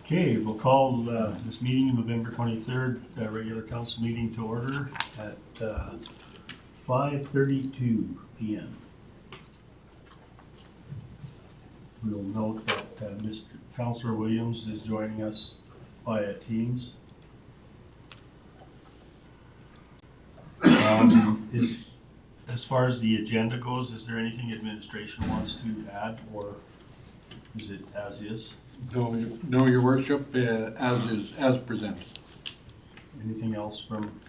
Okay, we'll call this meeting, November 23rd, regular council meeting to order at 5:32 p.m. We'll note that Mr. Councillor Williams is joining us via Teams. As far as the agenda goes, is there anything administration wants to add, or is it as is? No, your worship, as is, as presented. Anything else from?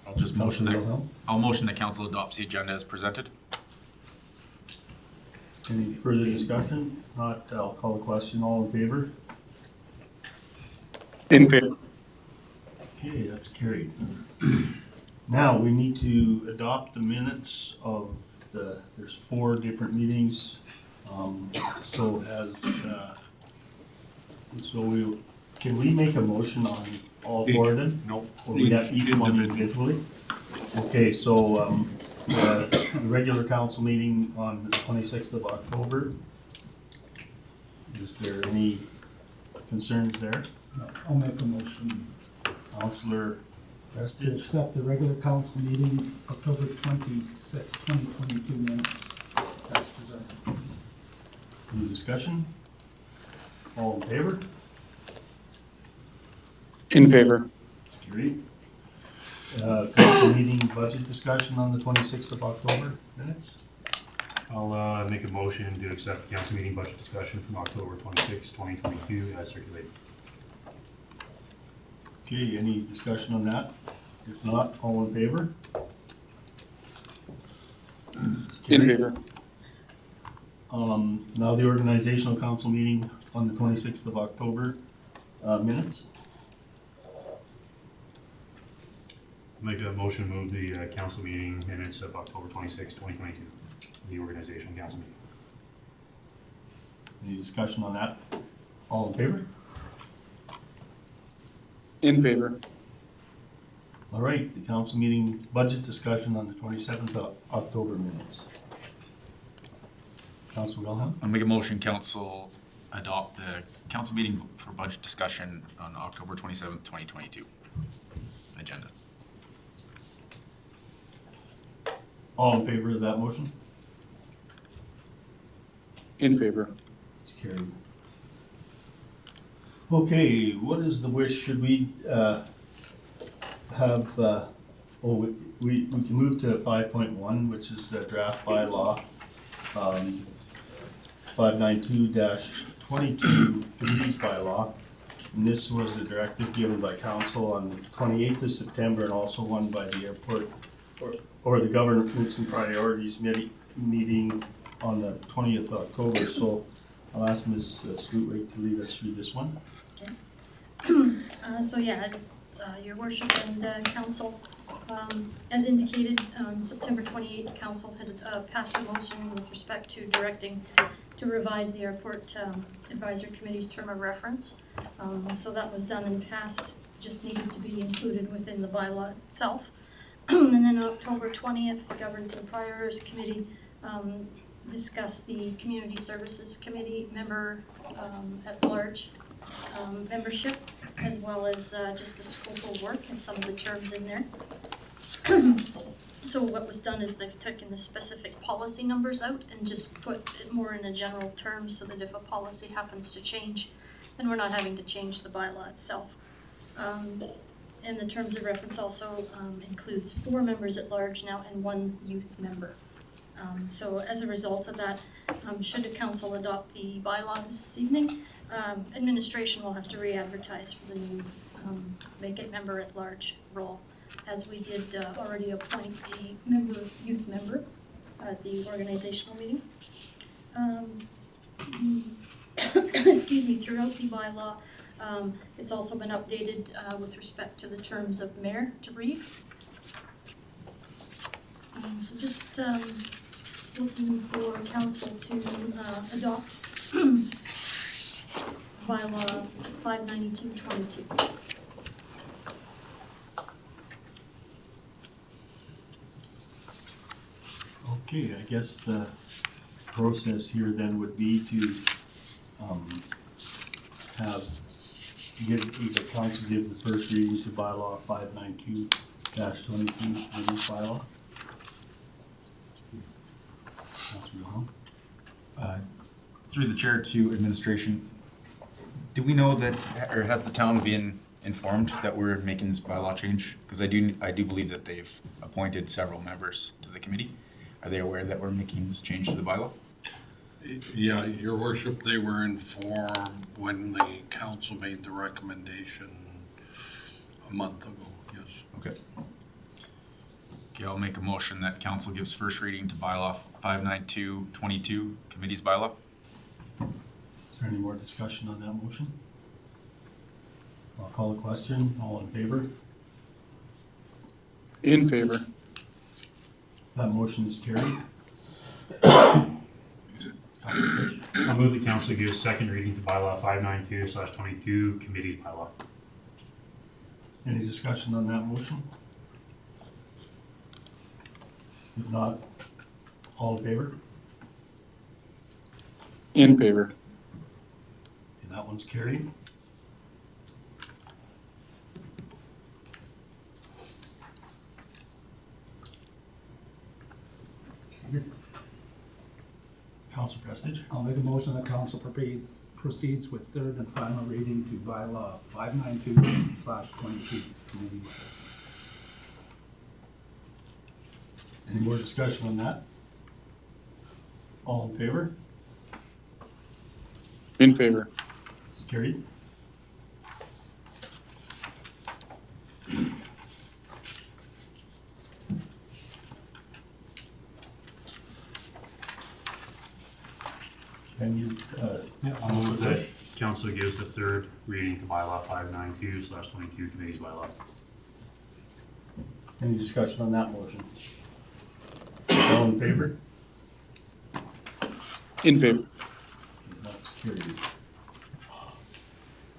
I'll just motion that. Wilhelm? I'll motion that council adopts the agenda as presented. Any further discussion? Not, I'll call the question. All in favor? In favor. Okay, that's carried. Now, we need to adopt the minutes of there's 4 different meetings. Can we make a motion on all 4 of them? Nope. Or we have each one individually? Okay, so, the regular council meeting on the 26th of October. Is there any concerns there? I'll make a motion Councillor to Prestige? accept the regular council meeting, October 26, 2022 minutes as presented. Any discussion? All in favor? In favor. It's carried. Council meeting budget discussion on the 26th of October minutes. I'll make a motion to accept the council meeting budget discussion from October 26, 2022 as circulated. Okay, any discussion on that? If not, all in favor? It's In carried. favor. Now the organizational council meeting on the 26th of October minutes. Make a motion to move the council meeting minutes of October 26, 2022, the organizational council meeting. Any discussion on that? All in favor? In favor. All right, the council meeting budget discussion on the 27th of October minutes. Councilor Wilhelm? I'll make a motion council adopt the council meeting for budget discussion on October 27th, 2022 agenda. All in favor of that motion? In favor. It's carried. Okay, what is the wish? Should we have, we can move to 5.1, which is the draft bylaw, 592-22 committees bylaw. And this was a directive given by council on the 28th of September and also one by the airport or the governance and priorities meeting on the 20th of October. So I'll ask Ms. Slutwig to lead us through this one. So yeah, as your worship and council, as indicated, on September 28th, council had passed a motion with respect to directing to revise the airport advisory committee's term of reference. So that was done and passed, just needed to be included within the bylaw itself. And then on October 20th, the governance and priorities committee discussed the community services committee member at large membership, as well as just the scope of work and some of the terms in there. So what was done is they've taken the specific policy numbers out and just put it more in a general term so that if a policy happens to change, then we're not having to change the bylaw itself. And the terms of reference also includes 4 members at large now and 1 youth member. So as a result of that, should the council adopt the bylaw this evening, administration will have to re-advertise for the new vacant member at large role, as we did already appoint a youth member at the organizational meeting. Excuse me, throughout the bylaw, it's also been updated with respect to the terms of mayor to brief. So just looking for council to adopt bylaw 592-22. Okay, I guess the process here then would be to the council give the first reading to bylaw 592-22, committee's bylaw. Councilor Hong? Through the chair to administration, do we know that, or has the town been informed that we're making this bylaw change? Because I do believe that they've appointed several members to the committee. Are they aware that we're making this change to the bylaw? Yeah, your worship, they were informed when the council made the recommendation a month ago, yes. Okay. Okay, I'll make a motion that council gives first reading to bylaw 592-22, committee's bylaw. Is there any more discussion on that motion? I'll call the question. All in favor? In favor. That motion is carried. I'll move the council gives second reading to bylaw 592/22, committee's bylaw. Any discussion on that motion? If not, all in favor? In favor. Okay, that one's carried. Council Prestige? I'll make a motion that council proceeds with third and final reading to bylaw 592/22, committee. Any more discussion on that? All in favor? In favor. It's carried. Can you, I'll move that council gives the third reading to bylaw 592/22, committee's bylaw. any discussion on that motion? All in favor? In favor. That's carried.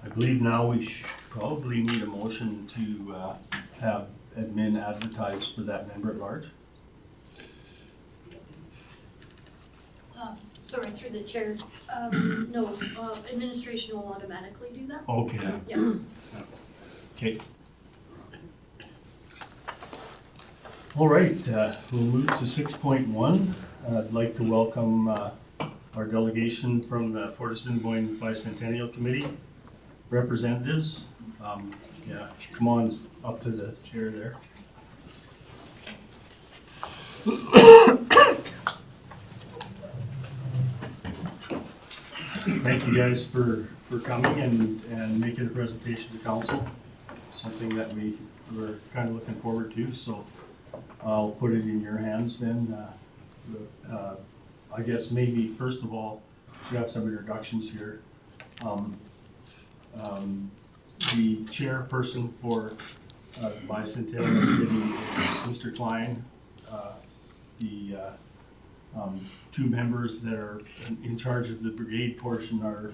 I believe now we probably need a motion to have admin advertise for that member at large. Sorry, through the chair, no, administration will automatically do that. Okay. Yeah. Okay. All right, we'll move to 6.1. I'd like to welcome our delegation from the Fort Assiniboine Bicentennial Committee representatives. Yeah, come on up to the chair there. Thank you guys for coming and making a presentation to council. Something that we were kind of looking forward to, so I'll put it in your hands then. I guess maybe first of all, we have some introductions here. The chairperson for the Bicentennial Committee is Mr. Klein. The two members that are in charge of the brigade portion are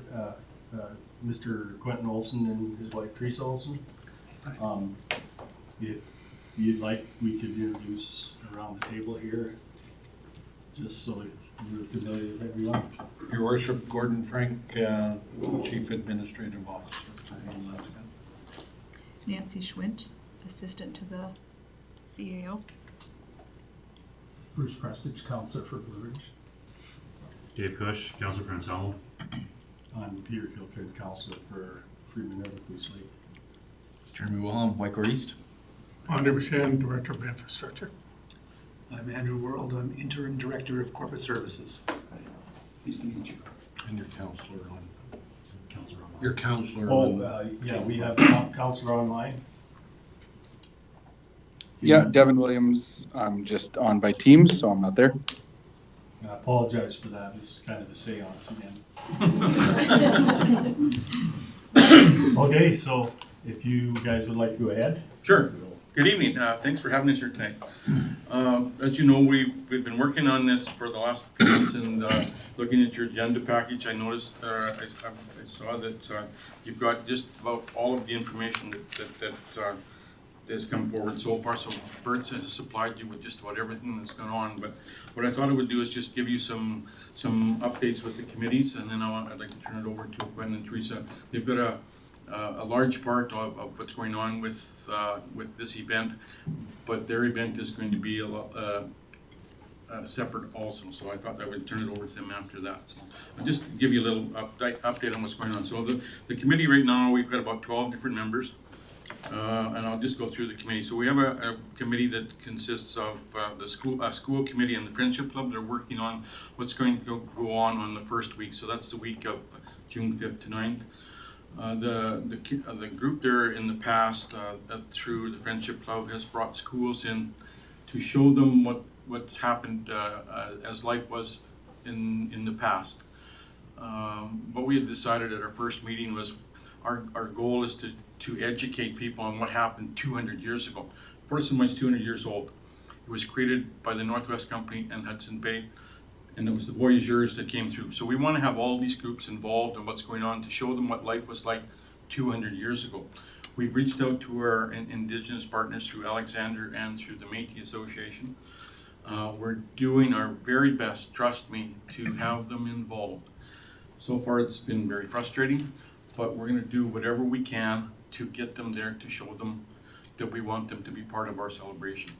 Mr. Quentin Olson and his wife Teresa Olson. If you'd like, we could introduce around the table here, just so you're familiar with everyone. Your worship, Gordon Frank, Chief Administrative Officer for Alaska. Nancy Schwint, Assistant to the CAO. Bruce Prestige, councillor for Blue Ridge. Dave Cush, council for Anselmo. I'm Peter Kilcoyne, councillor for Freeman River, Goose Lake. Jeremy Wilhelm, Whitecourt East. Andre Bouchan, Director of Infrastructure. I'm Andrew World, I'm Interim Director of Corporate Services. Pleased to meet you. And your counselor on. Councilor on. Your counselor Oh, on. yeah, we have councillor online. Yeah, Devin Williams, I'm just on by Teams, so I'm not there. I apologize for that, this is kind of a seance again. Okay, so if you guys would like to go ahead. Sure. Good evening. Thanks for having us here tonight. As you know, we've been working on this for the last few months, and looking at your agenda package, I noticed, I saw that you've got just about all of the information has come forward so far. So Bert has supplied you with just about everything that's gone on. But what I thought I would do is just give you some updates with the committees, and then I'd like to turn it over to Gwen and Teresa. They've got a large part of what's going on with this event, but their event is going to be a lot separate also. So I thought I would turn it over to them after that. So I'll just give you a little update on what's going on. So the committee right now, we've got about 12 different members. And I'll just go through the committee. So we have a committee that consists of the school committee and the Friendship Club. They're working on what's going to go on the first week. So that's the week of June 5th to 9th. The group there in the past through the Friendship Club has brought schools in to show them what's happened as life was in the past. What we had decided at our first meeting was our goal is to educate people on what happened 200 years ago. Fort Assiniboine is 200 years old. It was created by the Northwest Company and Hudson Bay, and it was the voyageurs that came through. So we want to have all these groups involved in what's going on to show them what life was like 200 years ago. We've reached out to our Indigenous partners through Alexander and through the Métis Association. We're doing our very best, trust me, to have them involved. So far it's been very frustrating, but we're going to do whatever we can to get them there, to show them that we want them to be part of our celebration.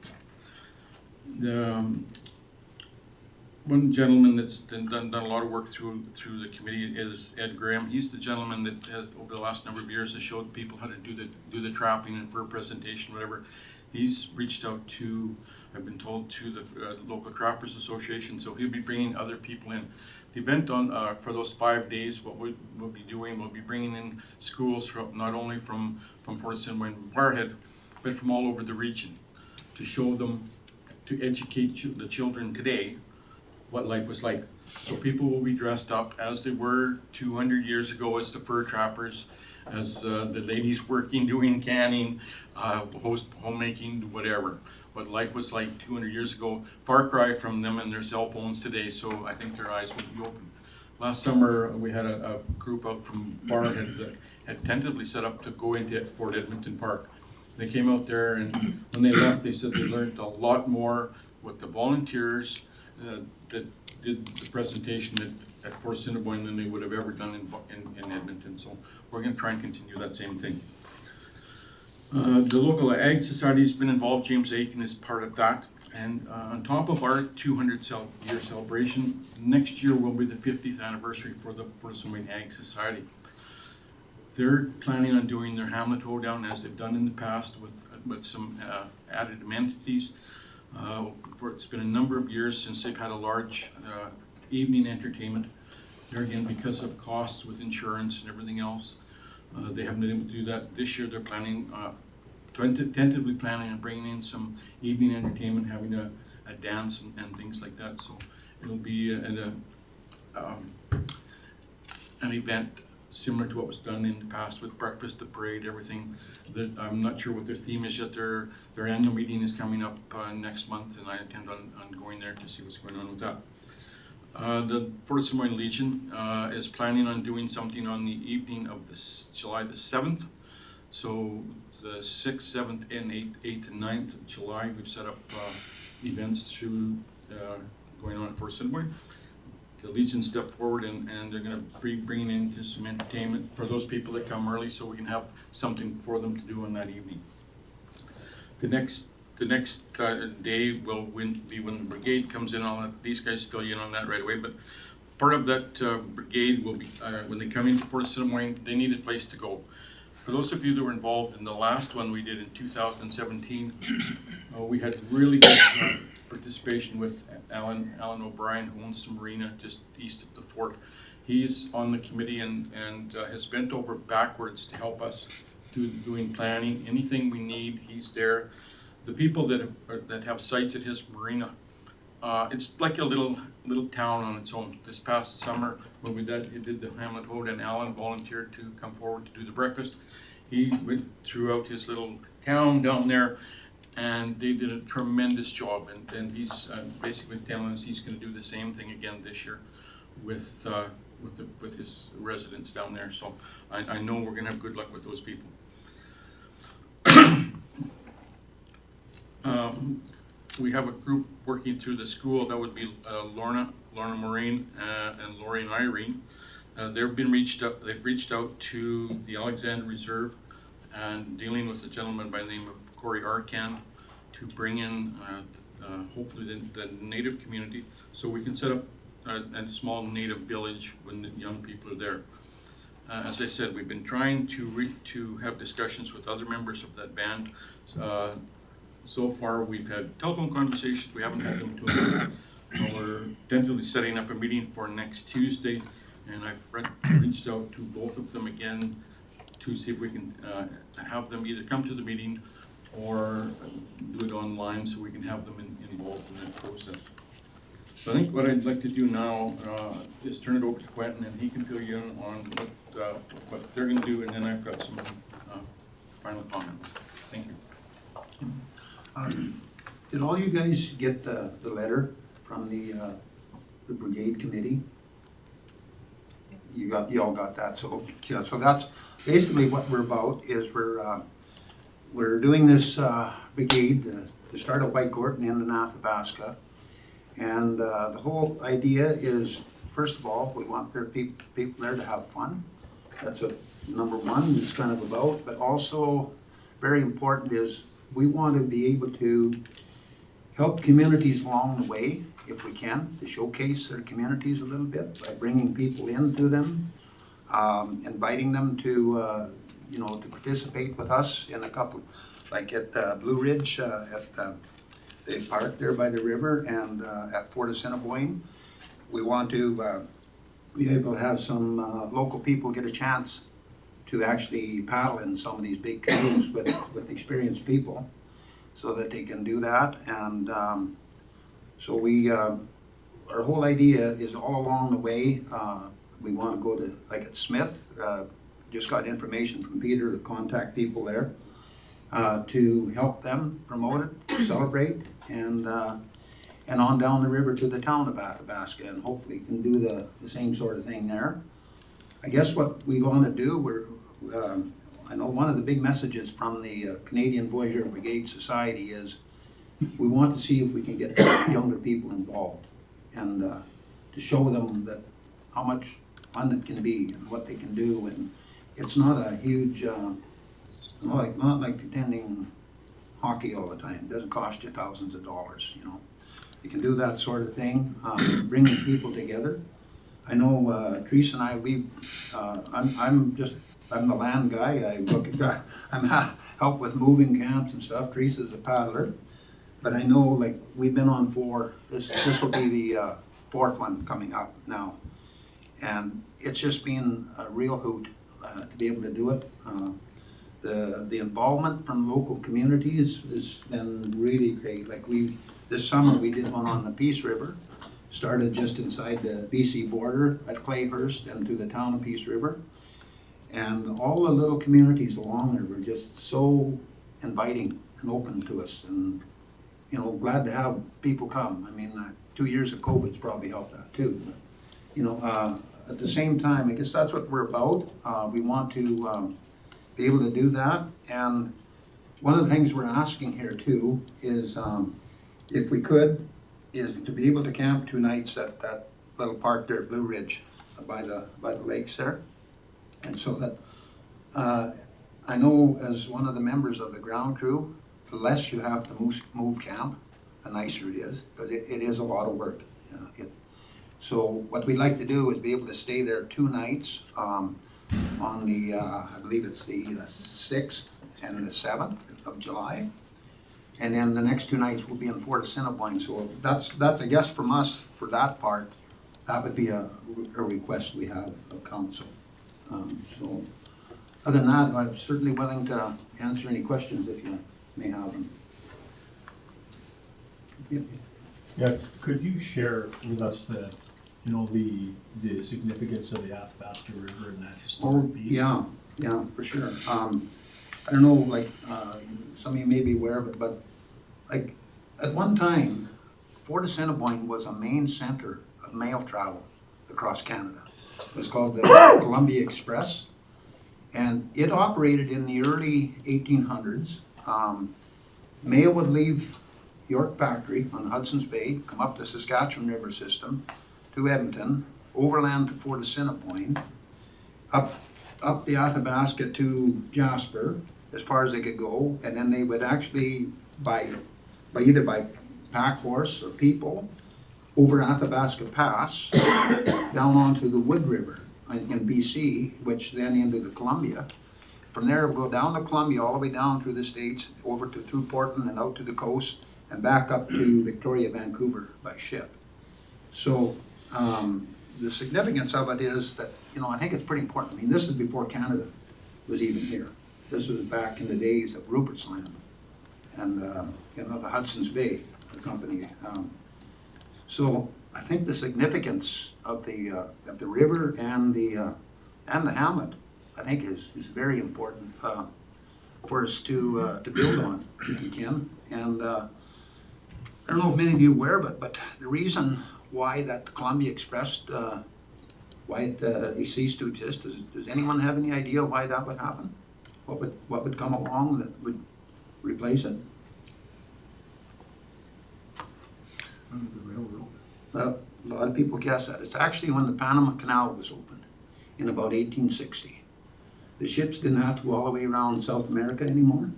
One gentleman that's done a lot of work through the committee is Ed Graham. He's the gentleman that has, over the last number of years, has showed people how to do the trapping and fur presentation, whatever. He's reached out to, I've been told, to the local Trappers Association, so he'll be bringing other people in. The event for those 5 days, what we'll be doing, we'll be bringing in schools from, not only from Fort Assiniboine and Barhead, but from all over the region, to show them, to educate the children today what life was like. So people will be dressed up as they were 200 years ago as the fur trappers, as the ladies working, doing canning, homemaking, whatever. What life was like 200 years ago. Far cry from them and their cell phones today, so I think their eyes will be open. Last summer, we had a group out from Barhead that had tentatively set up to go into Fort Edmonton Park. They came out there, and when they left, they said they learned a lot more with the volunteers that did the presentation at Fort Assiniboine than they would have ever done in Edmonton. So we're going to try and continue that same thing. The local Ag Society has been involved. James Aiken is part of that. And on top of our 200-year celebration, next year will be the 50th anniversary for the Fort Assiniboine Ag Society. They're planning on doing their Hamlet Hoedown as they've done in the past with some added amenities. It's been a number of years since they've had a large evening entertainment. There again, because of costs with insurance and everything else, they haven't been able to do that. This year they're planning, tentatively planning on bringing in some evening entertainment, having a dance and things like that. So it'll be an event similar to what was done in the past with breakfast, the parade, everything. I'm not sure what their theme is yet. Their annual meeting is coming up next month, and I intend on going there to see what's going on with that. The Fort Assiniboine Legion is planning on doing something on the evening of July the 7th. So the 6th, 7th, and 8th and 9th of July, we've set up events through going on at Fort Assiniboine. The Legion stepped forward and they're going to be bringing in some entertainment for those people that come early, so we can have something for them to do on that evening. The next day will be when the brigade comes in. I'll let these guys fill you in on that right away. But part of that brigade will be when they come into Fort Assiniboine, they need a place to go. For those of you that were involved in the last one we did in 2017, we had really good participation with Alan O'Brien, who owns the marina just east of the fort. He's on the committee and has bent over backwards to help us doing planning. Anything we need, he's there. The people that have sites at his marina, it's like a little town on its own. This past summer, when we did the Hamlet Hoedown, and Alan volunteered to come forward to do the breakfast. He went throughout his little town down there, and they did a tremendous job. And he's basically telling us he's going to do the same thing again this year with his residents down there. So I know we're going to have good luck with those people. We have a group working through the school. That would be Lorna Maureen, and Lori and Irene. They've reached out to the Alexander Reserve and dealing with a gentleman by the name of Corey Arcan to bring in hopefully the native community, so we can set up a small native village when the young people are there. As I said, we've been trying to have discussions with other members of that band. So far, we've had telephone conversations. We haven't had them to them. We're tentatively setting up a meeting for next Tuesday, and I've reached out to both of them again to see if we can have them either come to the meeting or do it online so we can have them involved in that process. So I think what I'd like to do now is turn it over to Quentin, and he can fill you in on what they're gonna do, and then I've got some final comments. Thank you. Did all you guys get the letter from the brigade committee? You all got that, so, yeah, so that's basically what we're about, is we're doing this brigade to start at Whitecourt and end in Athabasca. And the whole idea is, first of all, we want their people there to have fun. That's what number one is kind of about, but also very important is we want to be able to help communities along the way, if we can, to showcase their communities a little bit by bringing people into them, inviting them to, to participate with us in a couple, like at Blue Ridge, at the park there by the river, and at Fort Assiniboine. We want to be able to have some local people get a chance to actually paddle in some of these big canoes with experienced people, so that they can do that. And so our whole idea is all along the way, we want to go to, like at Smith, just got information from Peter to contact people there to help them promote it, celebrate, and on down the river to the town of Athabasca, and hopefully can do the same sort of thing there. I guess what we want to do, I know one of the big messages from the Canadian Voyageur Brigade Society is we want to see if we can get younger people involved, and to show them that how much fun it can be and what they can do. And it's not a huge, not like attending hockey all the time. It doesn't cost you thousands of dollars, You can do that sort of thing, bringing people together. I know Teresa and I, I'm the land guy. I'm help with moving camps and stuff. Teresa's a paddler, but I know, like, we've been on 4. This will be the 4th one coming up now, and it's just been a real hoot to be able to do it. The involvement from local communities has been really great. Like this summer we did one on the Peace River. Started just inside the BC border at Clayhurst and to the town of Peace River. And all the little communities along there were just so inviting and open to us, and glad to have people come. I mean, 2 years of COVID's probably helped that too. But, at the same time, I guess that's what we're about. We want to be able to do that. And one of the things we're asking here too is, if we could, is to be able to camp 2 nights at that little park there at Blue Ridge by the lakes there. And so that, I know as one of the members of the ground crew, the less you have to move camp, the nicer it is, because it is a lot of work. So what we'd like to do is be able to stay there 2 nights on the, I believe it's the 6th and the 7th of July. And then the next 2 nights will be in Fort Assiniboine. So that's I guess from us for that part, that would be a request we have of council. So other than that, I'm certainly willing to answer any questions if you may have them. Yep. Yeah, could you share with us the significance of the Athabasca River and that historic piece? Yeah, for sure. I don't know, like, some of you may be aware of it, but like at one time, Fort Assiniboine was a main center of mail travel across Canada. It was called the Columbia Express, and it operated in the early 1800s. mail would leave York Factory on Hudson's Bay, come up the Saskatchewan River system to Edmonton, overland to Fort Assiniboine, up the Athabasca to Jasper, as far as they could go, and then they would actually, either by pack horse or people, over Athabasca Pass, down onto the Wood River in BC, which then into the Columbia. From there, we'll go down the Columbia, all the way down through the States, over through Portland and out to the coast, and back up to Victoria, Vancouver by ship. So the significance of it is that, I think it's pretty important. I mean, this is before Canada was even here. This was back in the days of Rupert's Land and, the Hudson's Bay company. So I think the significance of the river and the hamlet, I think is very important for us to build on if we can. And I don't know if many of you are aware of it, but the reason why that Columbia Express, why it ceased to exist, does anyone have any idea why that would happen? What would come along that would replace it? The railroad. Well, a lot of people guess that. It's actually when the Panama Canal was opened in about 1860. The ships didn't have to go all the way around South America anymore.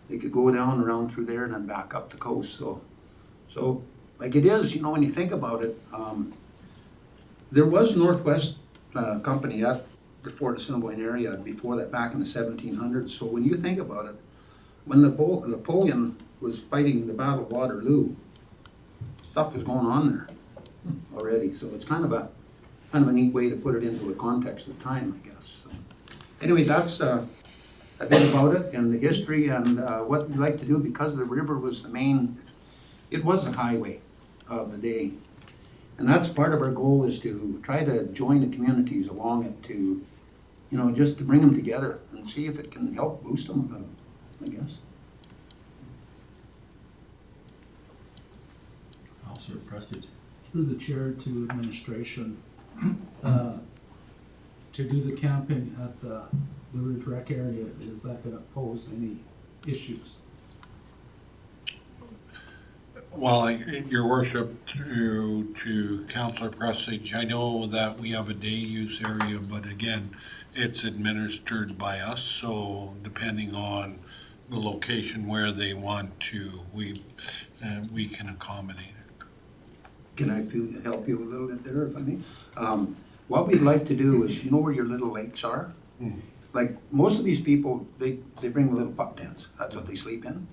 They could go down around through there and then back up the coast. So like it is, when you think about it, there was Northwest Company at the Fort Assiniboine area before that, back in the 1700s. So when you think about it, when Napoleon was fighting the Battle of Waterloo, stuff was going on there already. So it's kind of a neat way to put it into a context of time, I guess. So anyway, that's a bit about it and the history and what we'd like to do, because the river was it was the highway of the day. And that's part of our goal, is to try to join the communities along it to, just to bring them together and see if it can help boost them a little, I guess. Officer Prestige. Through the chair to administration, to do the camping at the Ridge Rec area, is that gonna pose any issues? Well, your worship, to Councillor Prestige, I know that we have a day use area, but again, it's administered by us, so depending on the location where they want to, we can accommodate it. Can I help you a little bit there, if I may? What we'd like to do is, where your little lakes are? Mhm. Like, most of these people, they bring little pup tents. That's what they sleep in.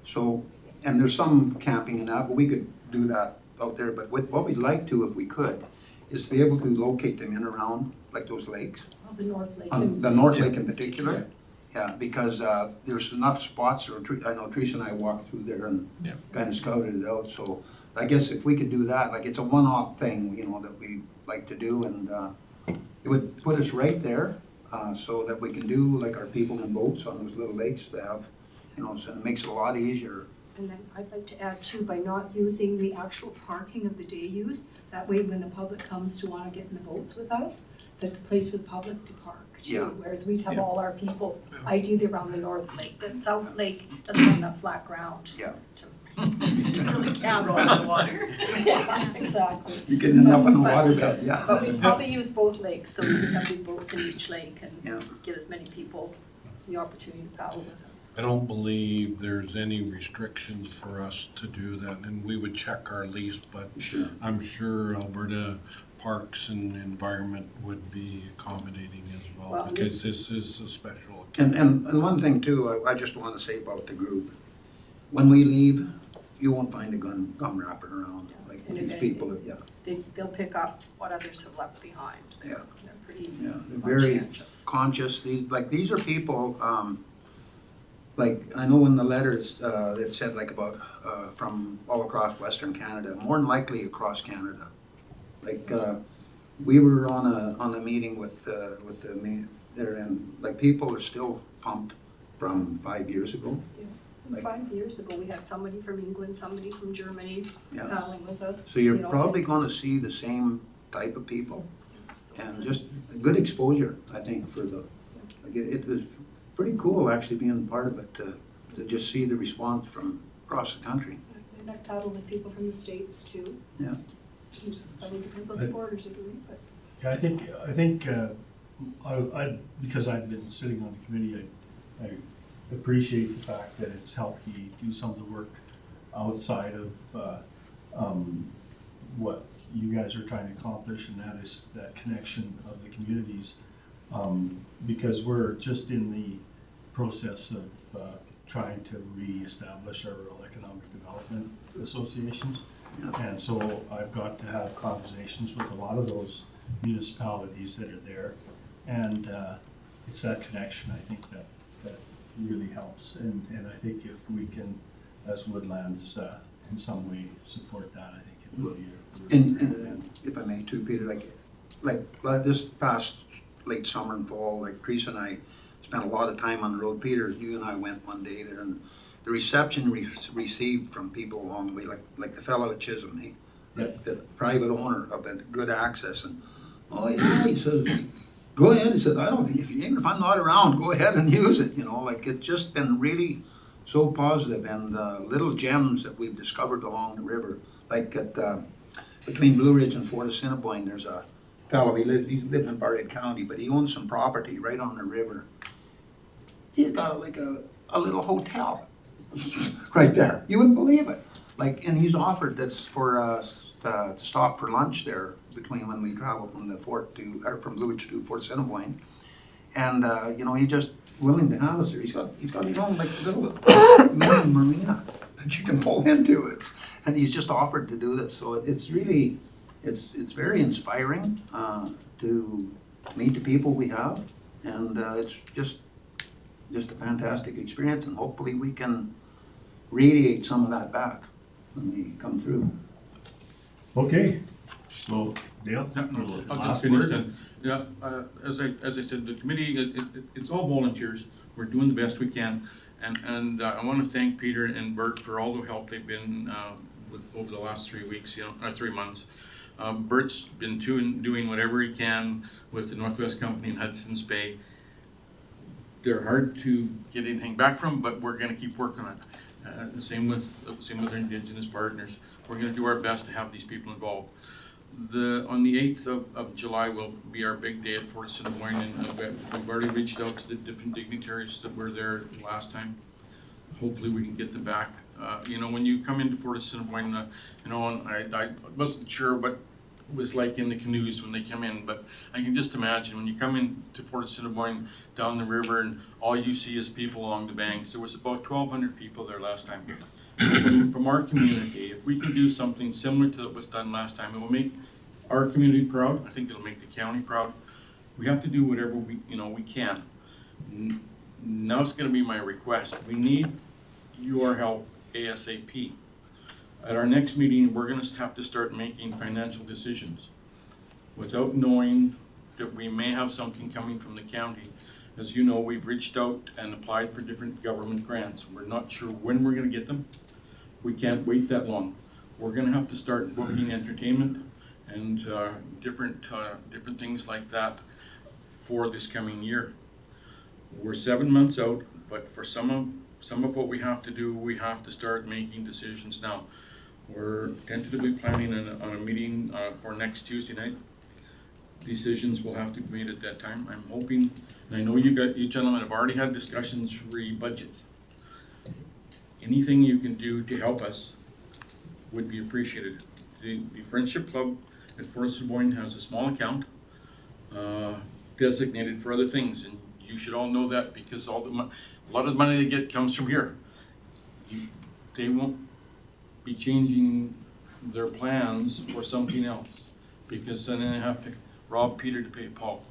So, and there's some camping and that, but we could do that out there. But what we'd like to, if we could, is to be able to locate them in around, like those lakes. The North Lake. The North Lake in particular. Yeah, because there's enough spots, I know Teresa and I walked through there and kind of scouted it out. So I guess if we could do that, like it's a one-off thing, that we like to do, and it would put us right there, so that we can do like our people in boats on those little lakes to have, so it makes it a lot easier. And then I'd like to add too, by not using the actual parking of the day use, that way when the public comes to wanna get in the boats with us, that's a place for the public to park too. Yeah. Whereas we'd have Yeah. all our people ideally around the North Lake. The South Lake doesn't have enough flat ground. Yeah. To really camp on the water. Yeah, exactly. You can end up in the waterbed, yeah. But we probably use both lakes, so we can have big boats in each lake Yeah. and get as many people the opportunity to paddle with us. I don't believe there's any restrictions for us to do that, and we would check our lease, but Sure. I'm sure Alberta Parks and Environment would be accommodating as well, Well, because this is a special. And one thing too, I just want to say about the group. When we leave, you won't find a gum wrapper around, like And these if people, They'll pick up what others have left behind. Yeah. They're pretty Yeah, they're very conscientious. conscious. These are people, like, I know in the letters, it said like about, from all across Western Canada, more than likely across Canada. Like, we were on a meeting with the there, and like people are still pumped from 5 years ago. And 5 years ago, we had somebody from England, somebody from Germany Yeah. paddling with us. So you're probably gonna see the same type of people. And just a good exposure, I think, for it was pretty cool actually being part of it, to just see the response from across the country. And I paddle with people from the States too. Yeah. It just, I think it depends what the borders are doing, but. Yeah, I think, I, because I've been sitting on the committee, I appreciate the fact that it's helped me do some of the work outside of, what you guys are trying to accomplish, and that is that connection of the communities. Because we're just in the process of, trying to reestablish our rural economic development associations. And so I've got to have conversations with a lot of those municipalities that are there. And it's that connection, I think, that really helps. And I think if we can, as Woodlands, in some way support that, I think it will be a really great event. And if I may too, Peter, like this past late summer and fall, like Teresa and I spent a lot of time on the road. Peter, you and I went one day there, and the reception we received from people along the way, like the fellow at Chisholm, the private owner of the good access, and oh yeah, he says, go ahead. He said, even if I'm not around, go ahead and use it. You know, like it's just been really so positive, and little gems that we've discovered along the river, like at between Blue Ridge and Fort Assiniboine, there's a fellow. He lives in Barrett County, but he owns some property right on the river. He's got like a little hotel right there. You wouldn't believe it. Like, and he's offered this for us to stop for lunch there between when we travel from the fort to, or from Blue Ridge to Fort Assiniboine. And you know, he's just willing to have us there. He's got his own like little mini marina that you can pull into it, and he's just offered to do this. So it's really, it's very inspiring to meet the people we have, and it's just a fantastic experience, and hopefully we can radiate some of that back when we come through. Okay, so Dale, Yeah, no, I'll last just finish words? then. Yeah, as I said, the committee, it's all volunteers. We're doing the best we can. And I want to thank Peter and Bert for all the help they've been over the last 3 weeks, or 3 months. Bert's been doing whatever he can with the Northwest Company in Hudson's Bay. They're hard to get anything back from, but we're going to keep working on it. The same with our Indigenous partners. We're going to do our best to have these people involved. On the 8th of July will be our big day at Fort Assiniboine, and we've already reached out to the different dignitaries that were there last time. Hopefully we can get them back. You know, when you come into Fort Assiniboine, you know, and I wasn't sure what it was like in the canoes when they come in, but I can just imagine when you come into Fort Assiniboine down the river and all you see is people along the banks. There was about 1,200 people there last time. From our community, if we can do something similar to what was done last time, it will make our community proud. I think it'll make the county proud. We have to do whatever we can. Now it's going to be my request. We need your help ASAP. At our next meeting, we're going to have to start making financial decisions without knowing that we may have something coming from the county. As you know, we've reached out and applied for different government grants. We're not sure when we're going to get them. We can't wait that long. We're going to have to start booking entertainment and different things like that for this coming year. We're 7 months out, but for some of what we have to do, we have to start making decisions now. We're tentatively planning on a meeting for next Tuesday night. Decisions will have to be made at that time. I'm hoping, and I know you gentlemen have already had discussions re budgets. Anything you can do to help us would be appreciated. The Friendship Club at Fort Assiniboine has a small account designated for other things, and you should all know that because a lot of the money they get comes from here. They won't be changing their plans for something else because then they have to rob Peter to pay Paul.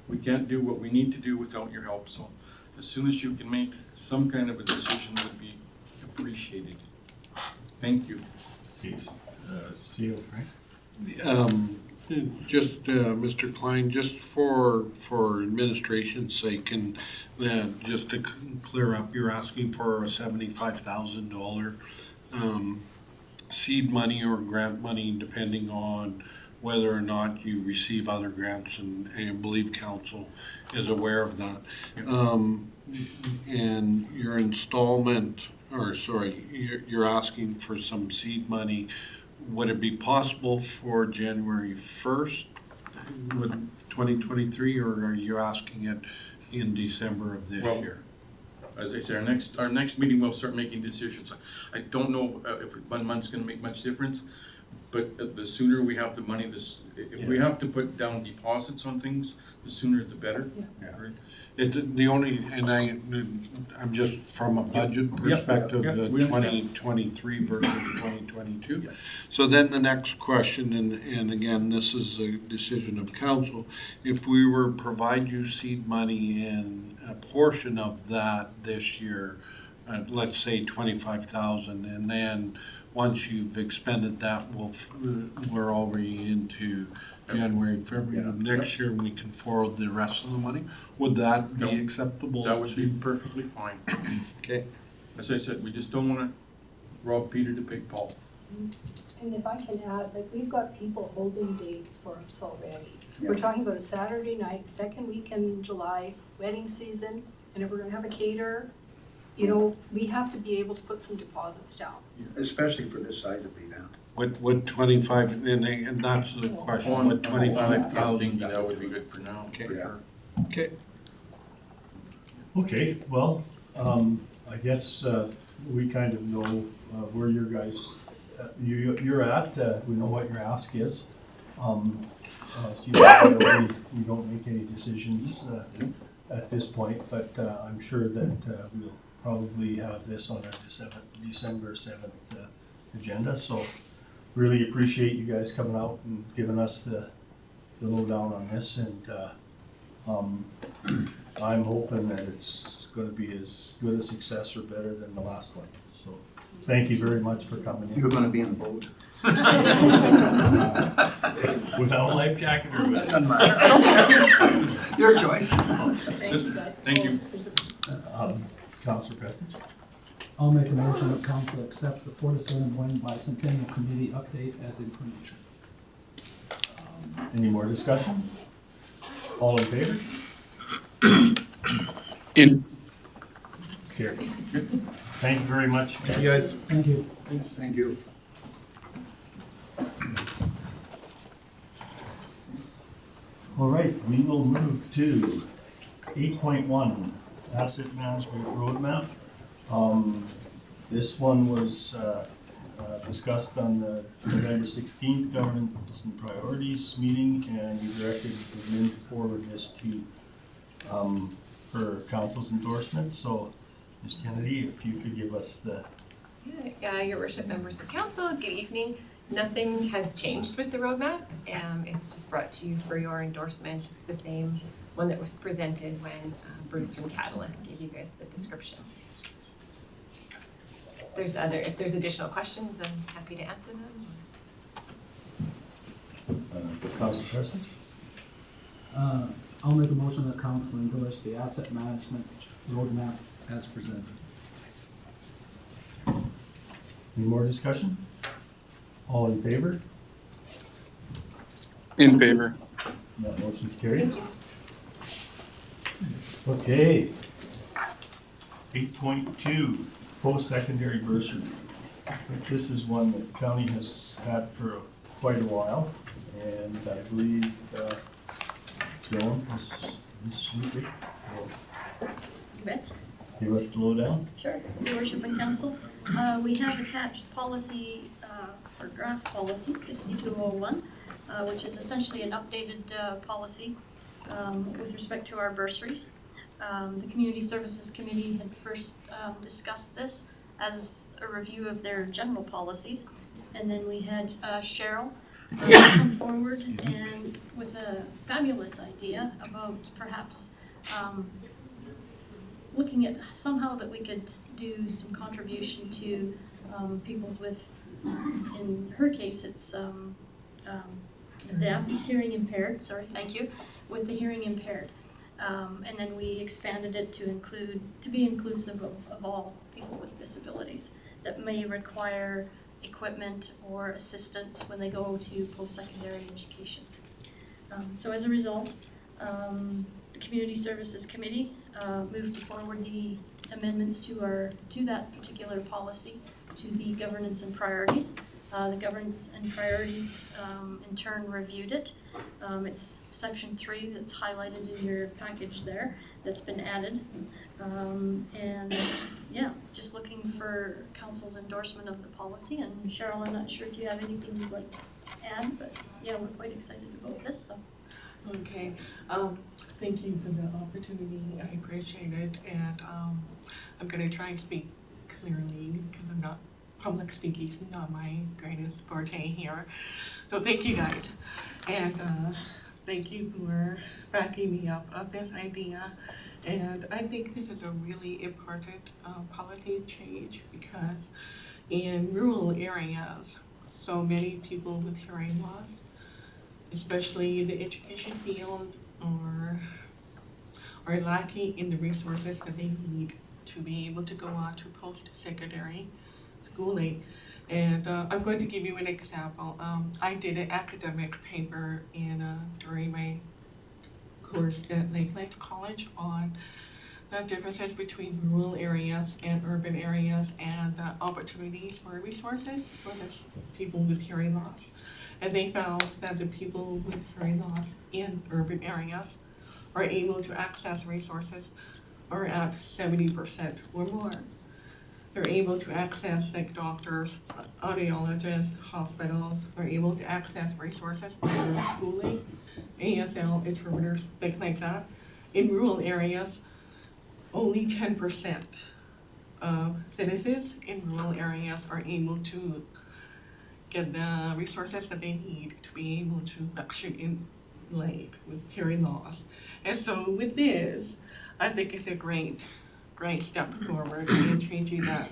We can't do what we need to do without your help. So as soon as you can make some kind of a decision would be appreciated. Thank you. Please, CAO Frank. Just, Mr. Klein, just for administration's sake, and just to clear up, you're asking for a $75,000 seed money or grant money, depending on whether or not you receive other grants, and I believe council is aware of that. And your installment or sorry, you're asking for some seed money. Would it be possible for January 1st, would 2023, or are you asking it in December of this Well, year? As I say, our next meeting, we'll start making decisions. I don't know if 1 month's gonna make much difference, but the sooner we have the money, if we have to put down deposits on things, the sooner the better. Yeah. Right? The only, and I'm just from a budget perspective, yeah, the we understand. 2023 versus 2022. Yeah. So then the next question, and again, this is a decision of council, if we were to provide you seed money and a portion of that this year, let's say 25,000, and then once you've expended that, we're already into January, February of next year, and we can forward the rest of the money. Would that be No, acceptable? That would be perfectly fine. Okay. As I said, we just don't wanna rob Peter to pay Paul. And if I can add, like, we've got people holding dates for us already. Yeah. We're talking about a Saturday night, second week in July, wedding season, and if we're gonna have a caterer, you know, we have to be able to put some deposits down. Especially for this size of the event. Would 25, and that's the question, would I'm 25,000? thinking that would be good for now, for Okay. sure. Okay. Okay, well, I guess we kind of know where your guys, you're at, we know what your ask is. So you know, we don't make any decisions at this point, but I'm sure that we'll probably have this on our December 7th agenda, so really appreciate you guys coming out and giving us the lowdown on this, and I'm hoping that it's gonna be as good a success or better than the last one, so thank you very much for coming You're in. gonna be in the boat. Without a life jacket or with? Doesn't matter. I don't care. Your choice. Thank you, guys. Thank you. There's a- Counselor Preston? I'll make a motion that council accepts the Fort Assiniboine Bicentennial Committee update as information. Any more discussion? All in favor? It's carried. Thank you very much. Thank you guys. Thank you. Thank you. All right, we will move to 8.1, Asset Management Roadmap. This one was discussed on the November 16th Governance and Priorities meeting, and you directed admin to forward this to, for council's endorsement. So, Ms. Kennedy, if you could give us the... Your worship, members of council, good evening. Nothing has changed with the roadmap. It's just brought to you for your endorsement. It's the same one that was presented when Bruce from Catalyst gave you guys the description. If there's additional questions, I'm happy to answer them. Council President? I'll make a motion that council endorse the asset management roadmap as presented. Any more discussion? All in favor? In favor. That motion's carried. Thank you. Okay. 8.2, post-secondary bursary. This is one that the county has had for quite a while, and I believe Joan this week will You bet. give us the lowdown. Sure, your worship and council. We have attached policy, or draft policy 6201, which is essentially an updated policy with respect to our bursaries. The Community Services Committee had first discussed this as a review of their general policies, and then we had Cheryl come forward and with a fabulous idea about perhaps looking at somehow that we could do some contribution to people's with, in her case, it's deaf, hearing impaired, sorry, thank you, with the hearing impaired. And then we expanded it to be inclusive of all people with disabilities that may require equipment or assistance when they go to post-secondary education. So as a result, the Community Services Committee moved to forward the amendments to that particular policy, to the governance and priorities. The governance and priorities, in turn, reviewed it. It's section 3 that's highlighted in your package there, that's been added. And yeah, just looking for council's endorsement of the policy. And Cheryl, I'm not sure if you have anything you'd like to add, but yeah, we're quite excited about this, so. Okay, thank you for the opportunity, I appreciate it, and I'm gonna try and speak clearly, because I'm not, public speaking is not my greatest forte here. So thank you guys, and thank you for backing me up of this idea. And I think this is a really important policy change, because in rural areas, so many people with hearing loss, especially in the education field, are lacking in the resources that they need to be able to go on to post-secondary schooling. And I'm going to give you an example. I did an academic paper during my course at Lakeland College on the differences between rural areas and urban areas and the opportunities for resources for the people with hearing loss. And they found that the people with hearing loss in urban areas are able to access resources are at 70% or more. They're able to access like doctors, audiologists, hospitals, are able to access resources for their schooling, ASL, interpreters, things like that. In rural areas, only 10% of citizens in rural areas are able to get the resources that they need to be able to function in life with hearing loss. And so with this, I think it's a great step forward in changing that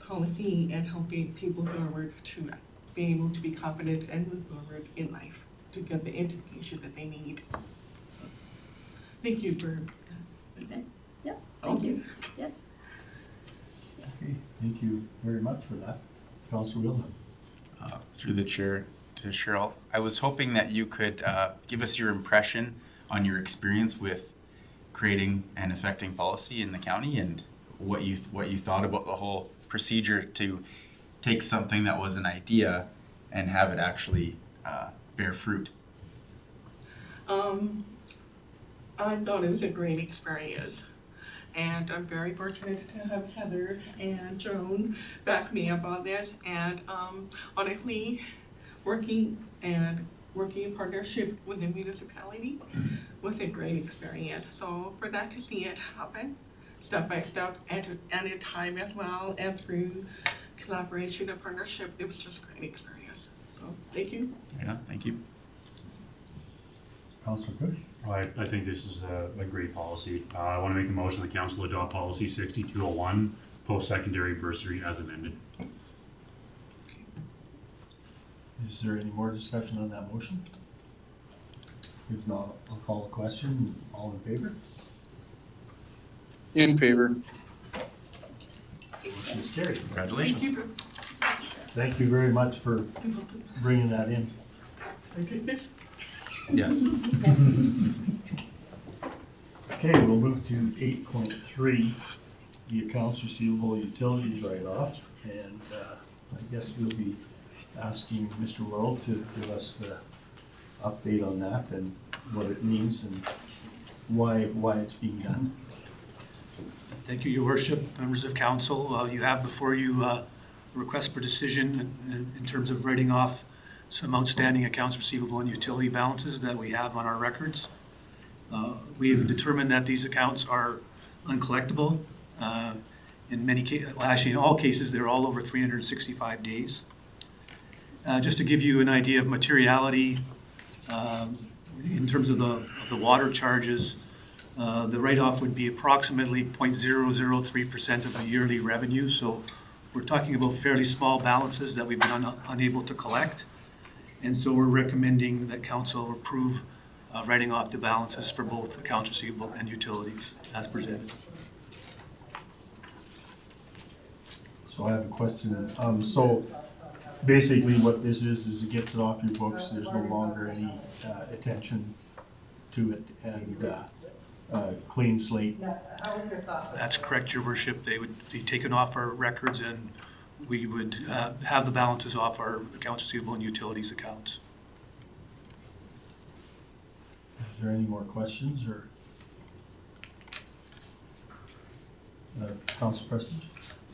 policy and helping people forward to be able to be confident and move forward in life to get the education that they need. Thank you for Okay, yeah, thank you, yes. Okay, thank you very much for that. Councilor Wheeldon. Through the chair to Cheryl, I was hoping that you could give us your impression on your experience with creating and affecting policy in the county, and what you thought about the whole procedure to take something that was an idea and have it actually bear fruit. I thought it was a great experience, and I'm very fortunate to have Heather and Joan back me up on this. And honestly, working in partnership with the municipality was a great experience. So for that to see it happen step by step and in time as well, and through collaboration and partnership, it was just a great experience. So thank you. Yeah, thank you. Councilor Kush. Well, I think this is a great policy. I want to make a motion that council adopt policy 6201, post-secondary bursary as amended. Is there any more discussion on that motion? If not, I'll call a question. All in favor? In favor. Motion is carried. Congratulations. Thank you. Thank you very much for bringing that in. I take this. Yes. Okay, we'll move to 8.3, the accounts receivable utilities write-off. And I guess we'll be asking Mr. Worrell to give us the update on that and what it means and why it's being done. Thank you, Your Worship, members of council. You have before you a request for decision in terms of writing off some outstanding accounts receivable and utility balances that we have on our records. We've determined that these accounts are uncollectible. In many cases, well, actually in all cases, they're all over 365 days. Just to give you an idea of materiality, in terms of the water charges, the write-off would be approximately 0.003% of the yearly revenue. So we're talking about fairly small balances that we've been unable to collect. And so we're recommending that council approve writing off the balances for both accounts receivable and utilities as presented. So I have a question. So basically what this is it gets it off your books. There's no longer any attention to it. And clean slate. That's correct, your worship. They would be taken off our records and we would have the balances off our accounts receivable and utilities accounts. Is there any more questions or? Council President?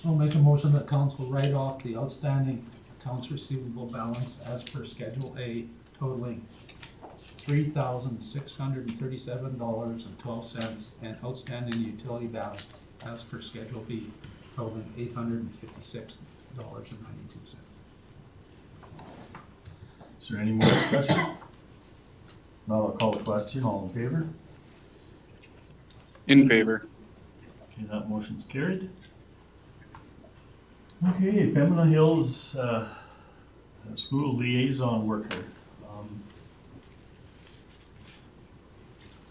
I'll make a motion that council write off the outstanding accounts receivable balance as per Schedule A totaling $3,637.12 and outstanding utility balance as per Schedule B totaling $856.92. Is there any more discussion? Now I'll call the question. All in favor? In favor. Okay, that motion's carried. Okay, Pembina Hills, school liaison worker.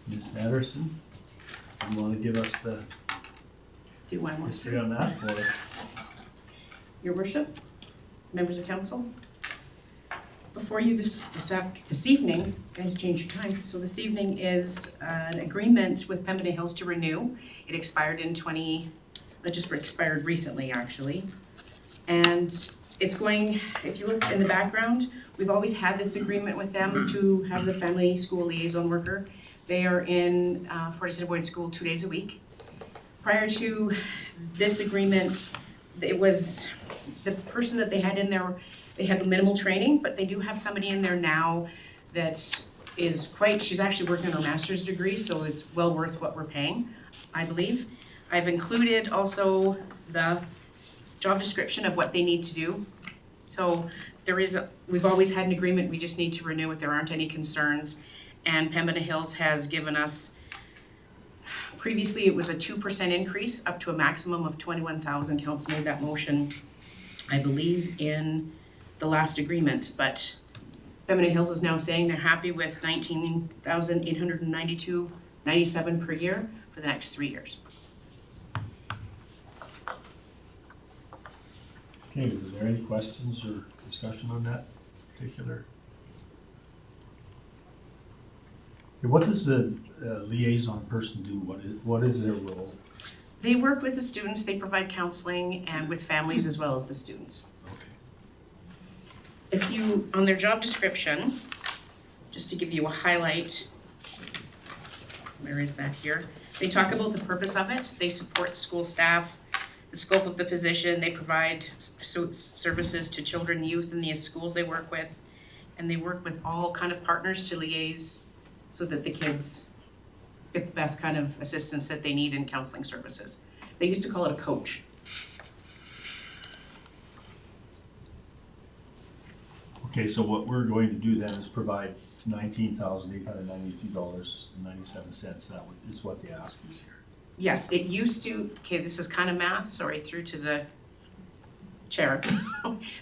Ms. Anderson, you want to give us the Do I want history to? on that, or? Your worship, members of council, before you this evening, guys change your time, so this evening is an agreement with Pembina Hills to renew. It expired in it just expired recently, actually. And it's going, if you look in the background, we've always had this agreement with them to have the family school liaison worker. They are in Fort Assiniboine school 2 days a week. Prior to this agreement, it was the person that they had in there, they had minimal training, but they do have somebody in there now that is she's actually working on her master's degree, so it's well worth what we're paying, I believe. I've included also the job description of what they need to do. So we've always had an agreement, we just need to renew it, there aren't any concerns. And Pembina Hills has given us, previously it was a 2% increase up to a maximum of 21,000. Council made that motion, I believe, in the last agreement, but Pembina Hills is now saying they're happy with $19,892.97 per year for the next 3 years. Okay, is there any questions or discussion on that particular? Okay, what does the liaison person do? What is their role? They work with the students, they provide counseling and with families as well as the students. Okay. If you, on their job description, just to give you a highlight, where is that here? They talk about the purpose of it, they support the school staff, the scope of the position, they provide services to children, youth in the schools they work with, and they work with all kind of partners to liaise so that the kids get the best kind of assistance that they need in counseling services. They used to call it a coach. Okay, so what we're going to do then is provide $19,892.97. That is what the ask is here. Yes, it used to, okay, this is kind of math, sorry, through to the chair.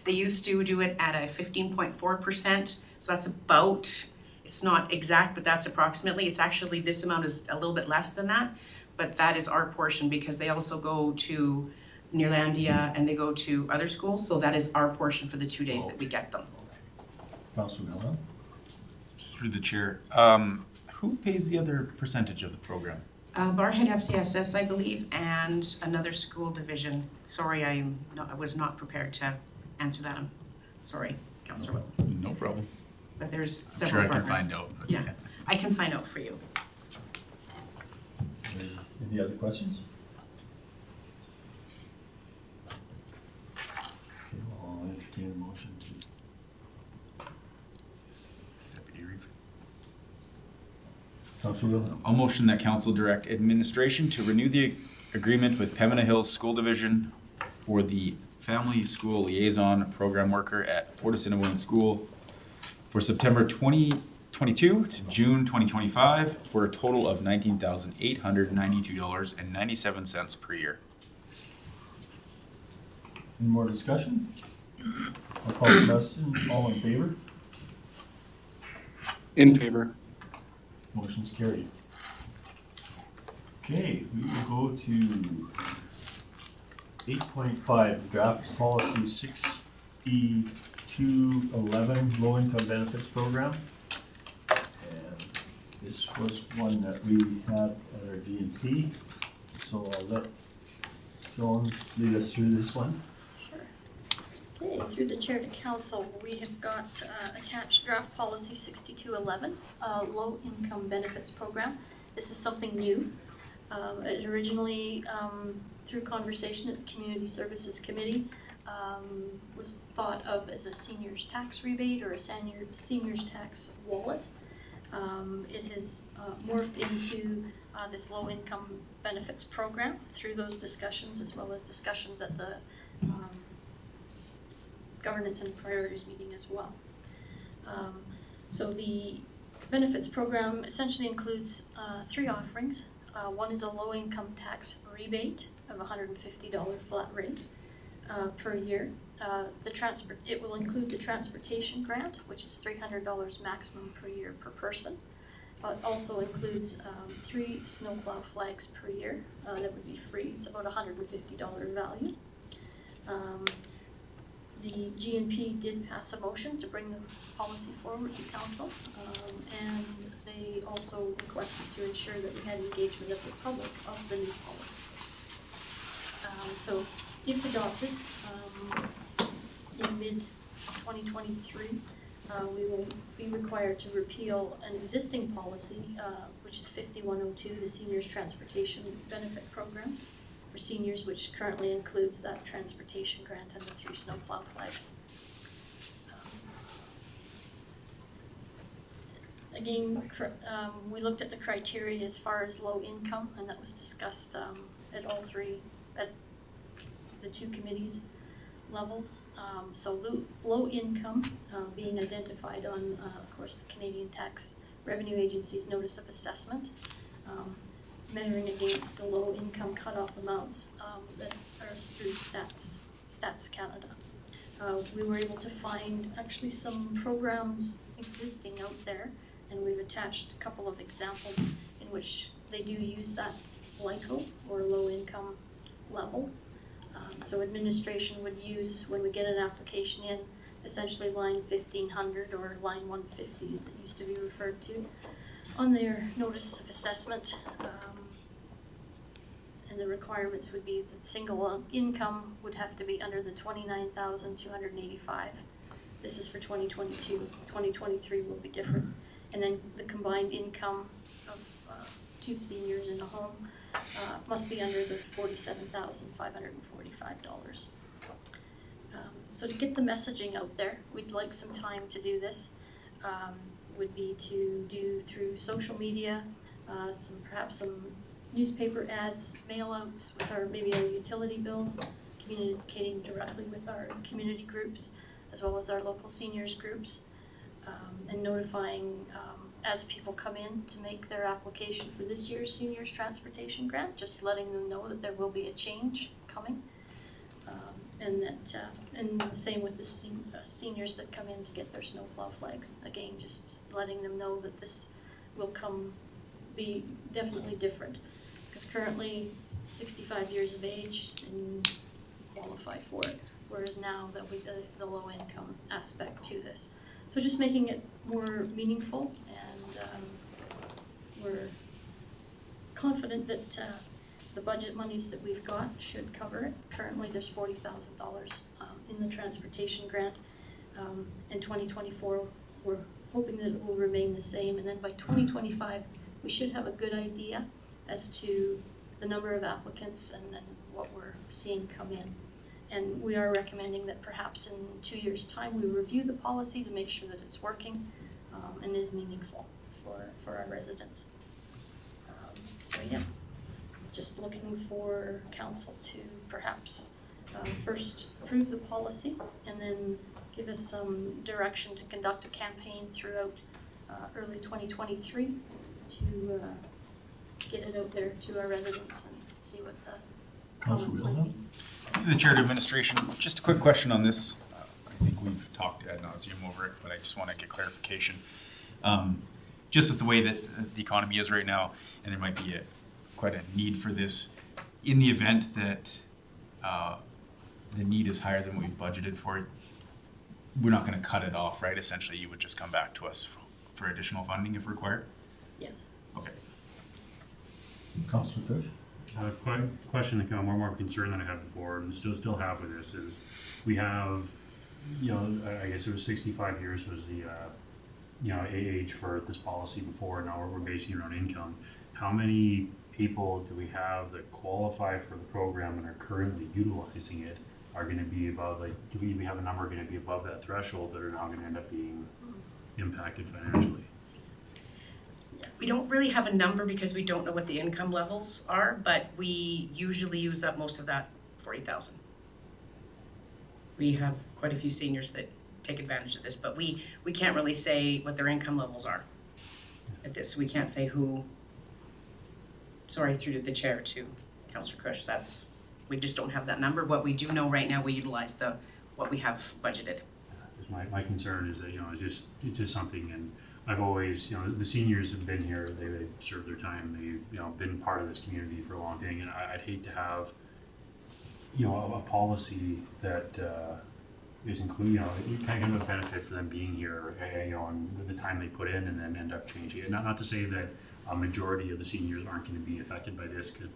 They used to do it at a 15.4%, so that's about, it's not exact, but that's approximately, it's actually, this amount is a little bit less than that, but that is our portion because they also go to Nearlandia and they go to other schools, so that is our portion for the 2 days that we get them. Councilor Miller? Through the chair, who pays the other percentage of the program? Barhead FCSS, I believe, and another school division. Sorry, I was not prepared to answer that. I'm sorry, Councillor Will. No problem. But there's I'm several sure I can partners. find out. Yeah, I can find out for you. Any other questions? Okay, well, I'll entertain a motion to. Deputy Reeve. Councilor Will? I'll motion that council direct administration to renew the agreement with Pembina Hills School Division for the Family School Liaison Program Worker at Fort Assiniboine School for September 2022 to June 2025 for a total of $19,892.97 per year. Any more discussion? I'll call the question. All in favor? In favor. Motion's carried. Okay, we will go to 8.5, draft policy 6211, low income benefits program. And This was one that we had at our G&T, so I'll let Joan lead us through this one. Sure. Okay, through the chair to council, we have got attached draft policy 6211, low income benefits program. This is something new. It originally, through conversation at the Community Services Committee, was thought of as a seniors tax rebate or a seniors tax wallet. It has morphed into this low income benefits program through those discussions, as well as discussions at the governance and priorities meeting as well. So the benefits program essentially includes 3 offerings. One is a low income tax rebate of $150 flat rate per year. It will include the transportation grant, which is $300 maximum per year per person. It also includes 3 snowplow flags per year that would be free. It's about $150 value. The GNP did pass a motion to bring the policy forward to council, and they also requested to ensure that we had engagement of the public of the new policy. So if adopted, in mid-2023, we will be required to repeal an existing policy, which is 5102, the Seniors Transportation Benefit Program for seniors, which currently includes that transportation grant and the 3 snowplow flags. Again, we looked at the criteria as far as low income, and that was discussed at the 2 committees levels. So low income being identified on, of course, the Canadian Tax Revenue Agency's Notice of Assessment, measuring against the low income cutoff amounts that are through Stats Canada. We were able to find actually some programs existing out there, and we've attached a couple of examples in which they do use that LICO or low income level. So administration would use, when we get an application in, essentially line 1500 or line 150 as it used to be referred to, on their notice of assessment. And the requirements would be that single income would have to be under the 29,285. This is for 2022. 2023 will be different. And then the combined income of 2 seniors in a home must be under the $47,545. So to get the messaging out there, we'd like some time to do this. Would be to do through social media, perhaps some newspaper ads, mail-outs with maybe our utility bills, communicating directly with our community groups, as well as our local seniors groups, and notifying as people come in to make their application for this year's seniors transportation grant, just letting them know that there will be a change coming. And that, and the same with the seniors that come in to get their snowplow flags. Again, just letting them know that this will be definitely different. Because currently, 65 years of age and qualify for it, whereas now that with the low income aspect to this. So just making it more meaningful, and we're confident that the budget monies that we've got should cover it. Currently, there's $40,000 in the transportation grant. In 2024, we're hoping that it will remain the same, and then by 2025, we should have a good idea as to the number of applicants and what we're seeing come in. And we are recommending that perhaps in 2 years' time, we review the policy to make sure that it's working and is meaningful for our residents. So yeah, just looking for council to perhaps first approve the policy and then give us some direction to conduct a campaign throughout early 2023 to get it out there to our residents and see what the comments might be. Through the chair to administration, just a quick question on this. I think we've talked ad nauseum over it, but I just want to get clarification. Just with the way that the economy is right now, and there might be quite a need for this, in the event that the need is higher than what we've budgeted for it, we're not going to cut it off, right? Essentially, you would just come back to us for additional funding if required? Yes. Councillor Kush? Question, kind of more concern than I had before, and still have with this is, we have, I guess it was 65 years was the, age for this policy before, now we're basing it on income. How many people do we have that qualify for the program and are currently utilizing it are gonna be above, do we have a number gonna be above that threshold that are now gonna end up being impacted financially? We don't really have a number because we don't know what the income levels are, but we usually use up most of that 40,000. We have quite a few seniors that take advantage of this, but we can't really say what their income levels are at this. We can't say who, sorry, through to the chair to Councillor Kush, we just don't have that number. What we do know right now, we utilize what we have budgeted. My concern is that, it's just something, and I've always, the seniors have been here, they've served their time, they've, been part of this community for a long time, and I'd hate to have, a policy that, is including, kind of a benefit for them being here, and the time they put in and then end up changing it. Not to say that a majority of the seniors aren't gonna be affected by this, cause,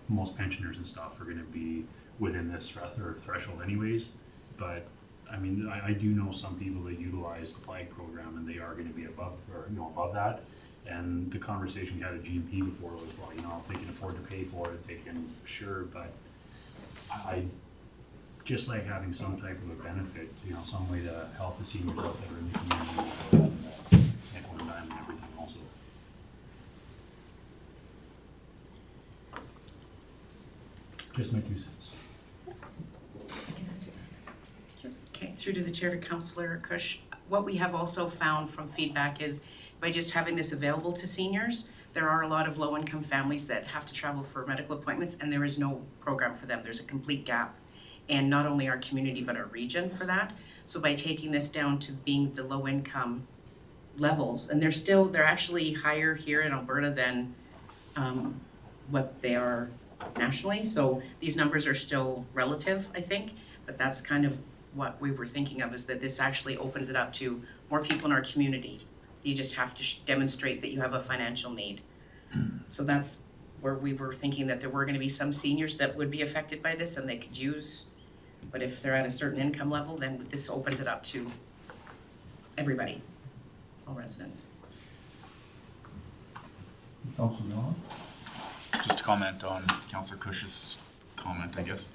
most pensioners and stuff are gonna be within this threshold anyways, but I mean, I do know some people that utilize the flag program and they are gonna be above that. And the conversation we had at GMP before was, well, if they can afford to pay for it, they can, sure, but I just like having some type of a benefit, some way to help the seniors out that are in the community and on time and everything also. Just my 2 cents. Okay, through to the chair to Councillor Kush. What we have also found from feedback is by just having this available to seniors, there are a lot of low-income families that have to travel for medical appointments and there is no program for them. There's a complete gap in not only our community but our region for that. So by taking this down to being the low-income levels, and they're actually higher here in Alberta than what they are nationally. So these numbers are still relative, I think, but that's kind of what we were thinking of, is that this actually opens it up to more people in our community. You just have to demonstrate that you have a financial need. So that's where we were thinking that there were gonna be some seniors that would be affected by this and they could use, but if they're at a certain income level, then this opens it up to everybody, all residents. Councillor Miller? Just to comment on Councillor Cush's comment, I guess.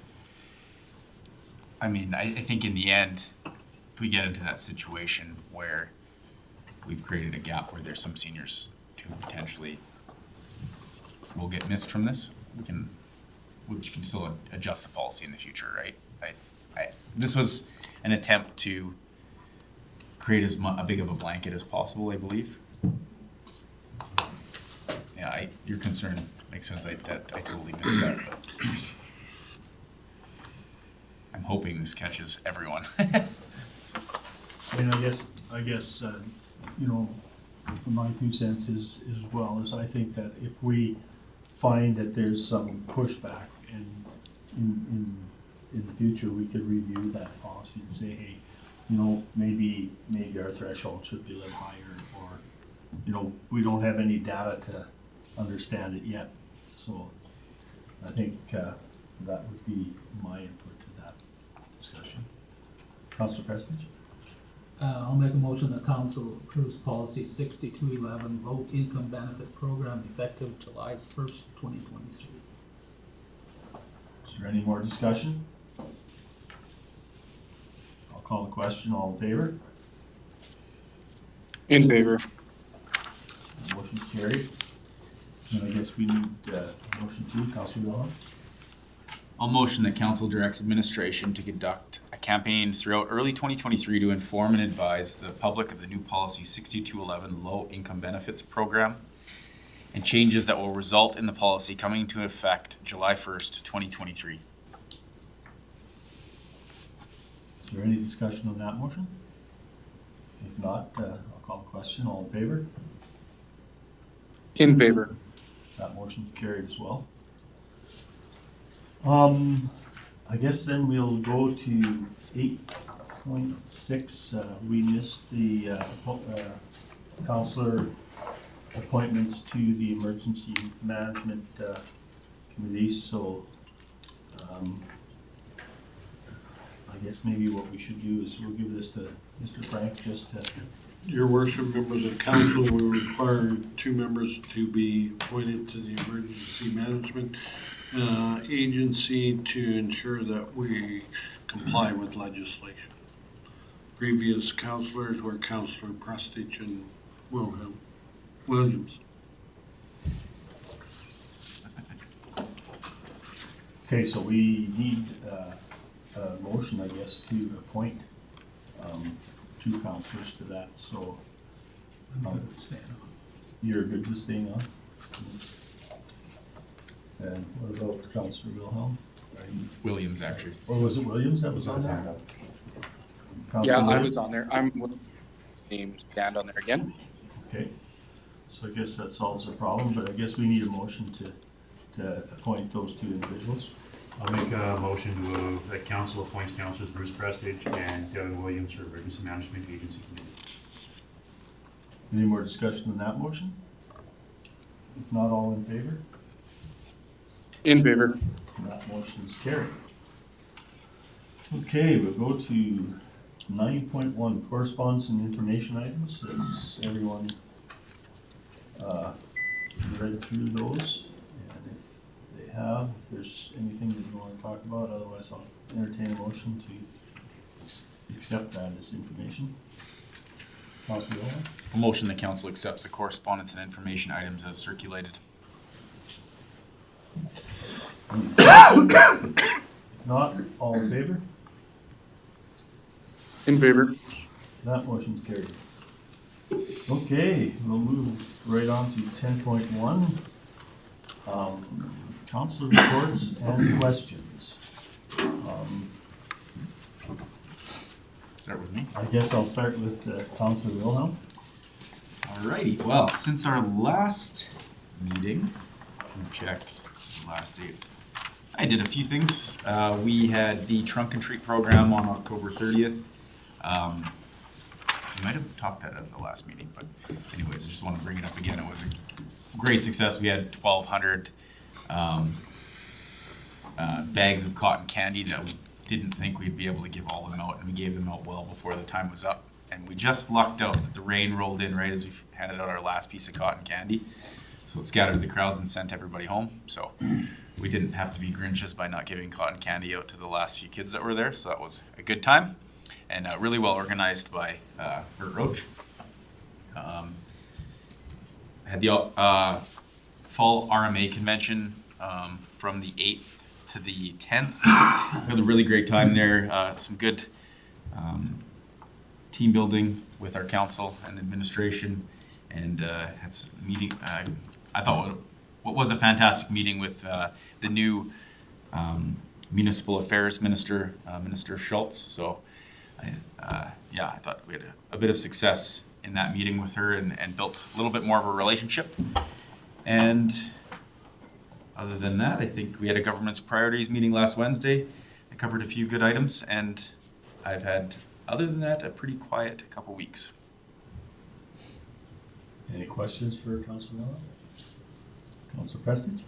I mean, I think in the end, if we get into that situation where we've created a gap where there's some seniors who potentially will get missed from this, we can still adjust the policy in the future, right? This was an attempt to create a big of a blanket as possible, I believe. Yeah, your concern makes sense. I totally missed that, but I'm hoping this catches everyone. I mean, I guess, my 2 cents is, as well, is I think that if we find that there's some pushback in the future, we could review that policy and say, hey, maybe our threshold should be a little higher, or, we don't have any data to understand it yet. So I think that would be my input to that discussion. Councillor Prestige? I'll make a motion that council approves policy 6211, low income benefit program effective July 1st, 2023. Is there any more discussion? I'll call the question. All in favor? In favor. Motion's carried. And I guess we need motion 2, Councillor Miller. I'll motion that council directs administration to conduct a campaign throughout early 2023 to inform and advise the public of the new policy 6211 low income benefits program and changes that will result in the policy coming into effect July 1st, 2023. Is there any discussion on that motion? If not, I'll call the question. All in favor? In favor. That motion's carried as well. I guess then we'll go to 8.6. We missed the Councillor appointments to the Emergency Management Committee, so I guess maybe what we should do is we'll give this to Mr. Frank just to. Your worship, members of council, we require 2 members to be appointed to the Emergency Management Agency to ensure that we comply with legislation. Previous councilors were Councilor Prestidge and Williams. Okay, so we need a motion, I guess, to appoint 2 councilors to that, so. I'm good at staying on. You're good with staying on? And what about Councilor Wilhelm? Williams, actually. Or was it Williams that was on there? Yeah, Councilor I Williams? was on there. I'm named stand on there again. Okay, so I guess that solves the problem, but I guess we need a motion to appoint those 2 individuals. I'll make a motion to, that council appoints councilors Bruce Prestidge and Devin Williams for Emergency Management Agency Committee. Any more discussion on that motion? If not, all in favor? In favor. That motion is carried. Okay, we'll go to 9.1, correspondence and information items. Has everyone read through those? And if they have, if there's anything that you want to talk about, otherwise I'll entertain a motion to accept that as information. Councilor Wilhelm? A motion the council accepts the correspondence and information items as circulated. If not, all in favor? In favor. That motion's carried. Okay, we'll move right on to 10.1. Council reports and questions. Start with me. I guess I'll start with Councilor Wilhelm. Alrighty, well, since our last meeting, let me check the last date. I did a few things. We had the trunk and treat program on October 30th. We might have talked that at the last meeting, but anyways, I just want to bring it up again. It was a great success. We had 1,200 bags of cotton candy that we didn't think we'd be able to give all of them out, and we gave them out well before the time was up. And we just lucked out that the rain rolled in right as we handed out our last piece of cotton candy. So it scattered the crowds and sent everybody home. So we didn't have to be Grinches by not giving cotton candy out to the last few kids that were there. So that was a good time, and really well organized by Bert Roach. Had the fall RMA convention from the 8th to the 10th. We had a really great time there. Some good team building with our council and administration, and had some meeting. I thought what was a fantastic meeting with the new municipal affairs minister, Minister Schultz. So, I thought we had a bit of success in that meeting with her, and built a little bit more of a relationship. And other than that, I think we had a government's priorities meeting last Wednesday. I covered a few good items, and I've had, other than that, a pretty quiet couple weeks. Any questions for Councilor Wilhelm? Councilor Prestidge?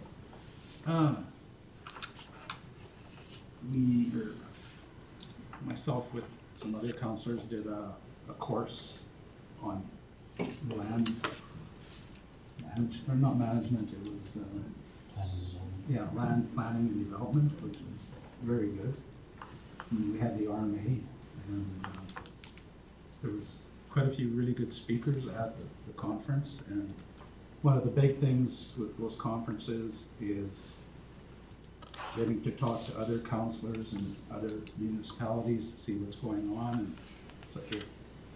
Myself with some other councilors did a course on land, or not management, it was, land planning and development, which is very good. And we had the RMA, and there was quite a few really good speakers at the conference, and one of the big things with those conferences is getting to talk to other councilors and other municipalities to see what's going on, and so if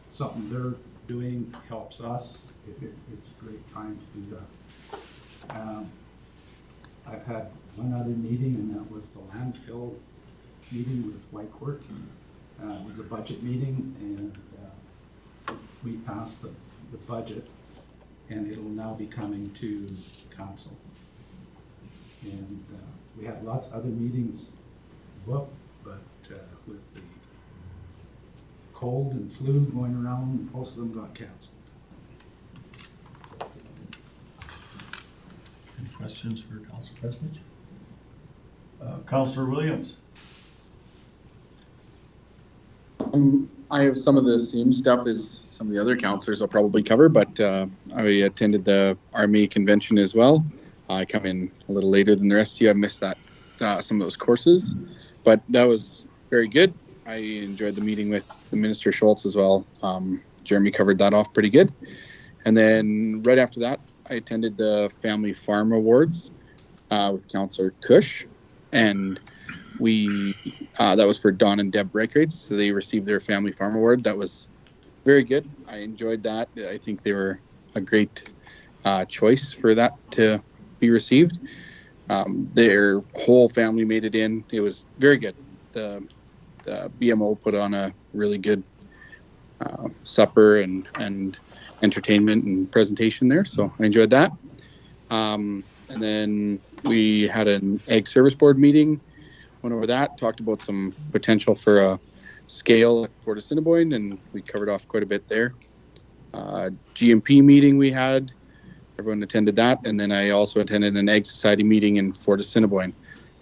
something they're doing helps us, it's a great time to do that. I've had one other meeting, and that was the landfill meeting with Whitecourt. It was a budget meeting, and we passed the budget, and it'll now be coming to council. And we had lots of other meetings booked, but with the cold and flu going around, most of them got canceled. questions for Council President? Councillor Williams? I have some of the same stuff as some of the other counselors I'll probably cover, but I attended the Army convention as well. I come in a little later than the rest of you. I missed that some of those courses, but that was very good. I enjoyed the meeting with the Minister Schultz as well. Jeremy covered that off pretty good. And then right after that, I attended the Family Farm Awards with Councillor Cush, and we that was for Don and Deb Breakrates, so they received their Family Farm Award. That was very good. I enjoyed that. I think they were a great choice for that to be received. Their whole family made it in. It was very good. The BMO put on a really good supper and entertainment and presentation there, so I enjoyed that. And then we had an Ag Service Board meeting, went over that, talked about some potential for a scale at Fort Assiniboine, and we covered off quite a bit there. GMP meeting we had, everyone attended that, and then I also attended an Ag Society meeting in Fort Assiniboine,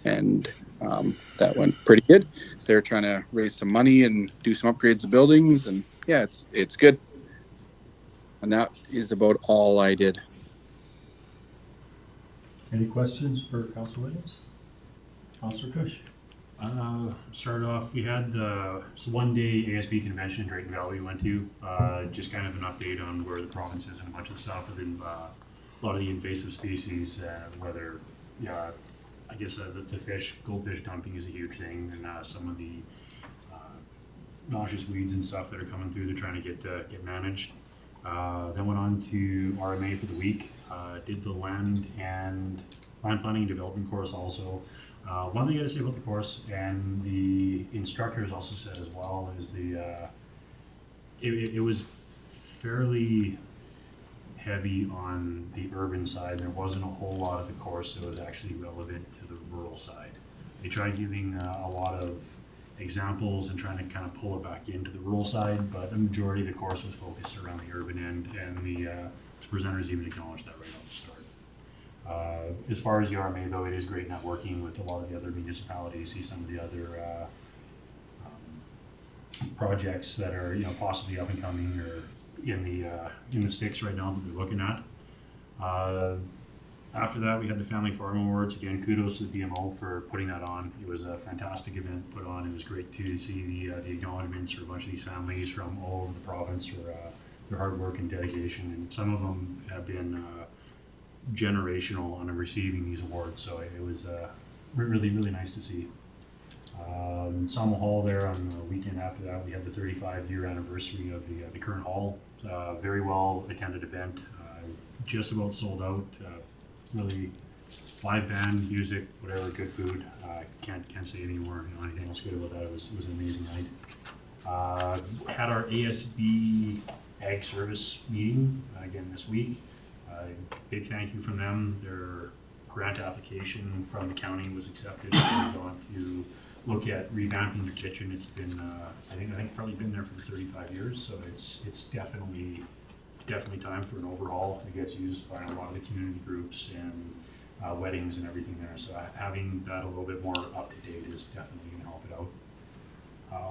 and that went pretty good. They're trying to raise some money and do some upgrades to buildings, and yeah, it's good. And that is about all I did. Any questions for Councillor Williams? Councillor Cush? Started off, we had the one-day ASB convention in Drayton Valley we went to, just kind of an update on where the province is and a bunch of stuff within a lot of the invasive species, whether, I guess the fish, goldfish dumping is a huge thing, and some of the noxious weeds and stuff that are coming through, they're trying to get managed. Then went on to RMA for the week, did the land planning and development course also. One thing I gotta say about the course, and the instructors also said as well, is it was fairly heavy on the urban side. There wasn't a whole lot of the course that was actually relevant to the rural side. They tried giving a lot of examples and trying to kind of pull it back into the rural side, but the majority of the course was focused around the urban end, and the presenters even acknowledged that right off the start. As far as the RMA though, it is great networking with a lot of the other municipalities, see some of the other projects that are possibly up and coming or in the sticks right now that we're looking at. After that, we had the Family Farm Awards. Again, kudos to the BMO for putting that on. It was a fantastic event put on. It was great to see the acknowledgements for a bunch of these families from all over the province for their hard work and dedication. And some of them have been generational on receiving these awards. So it was really, really nice to see. Salma Hall there on the weekend after that, we had the 35-year anniversary of the current hall. Very well attended event. Just about sold out. Really live band, music, whatever, good food. Can't say anything else good about that. It was an amazing night. Had our ASB Ag Service meeting again this week. Big thank you from them. Their grant application from the county was accepted. They've gone to look at revamping their kitchen. It's been I think probably been there for 35 years, so it's definitely time for an overhaul. It gets used by a lot of the community groups and weddings and everything there. So having that a little bit more up to date is definitely going to help it out.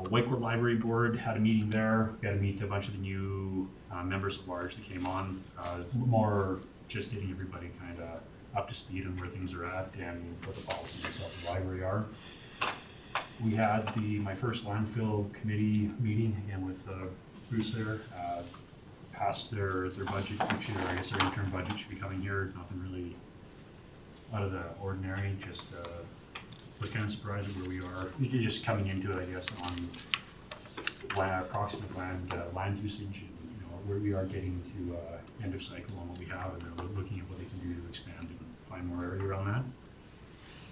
Whitecourt Library Board had a meeting there. Got to meet a bunch of the new members at large that came on. More just getting everybody kind of up to speed on where things are at and what the policies of the library are. We had my first landfill committee meeting again with Bruce there. Passed their budget, which I guess their interim budget should be coming here. Nothing really out of the ordinary. Just was kind of surprised at where we are. We're just coming into it, I guess, on approximate land usage, and where we are getting to end of cycle on what we have, and they're looking at what they can do to expand and find more area around that.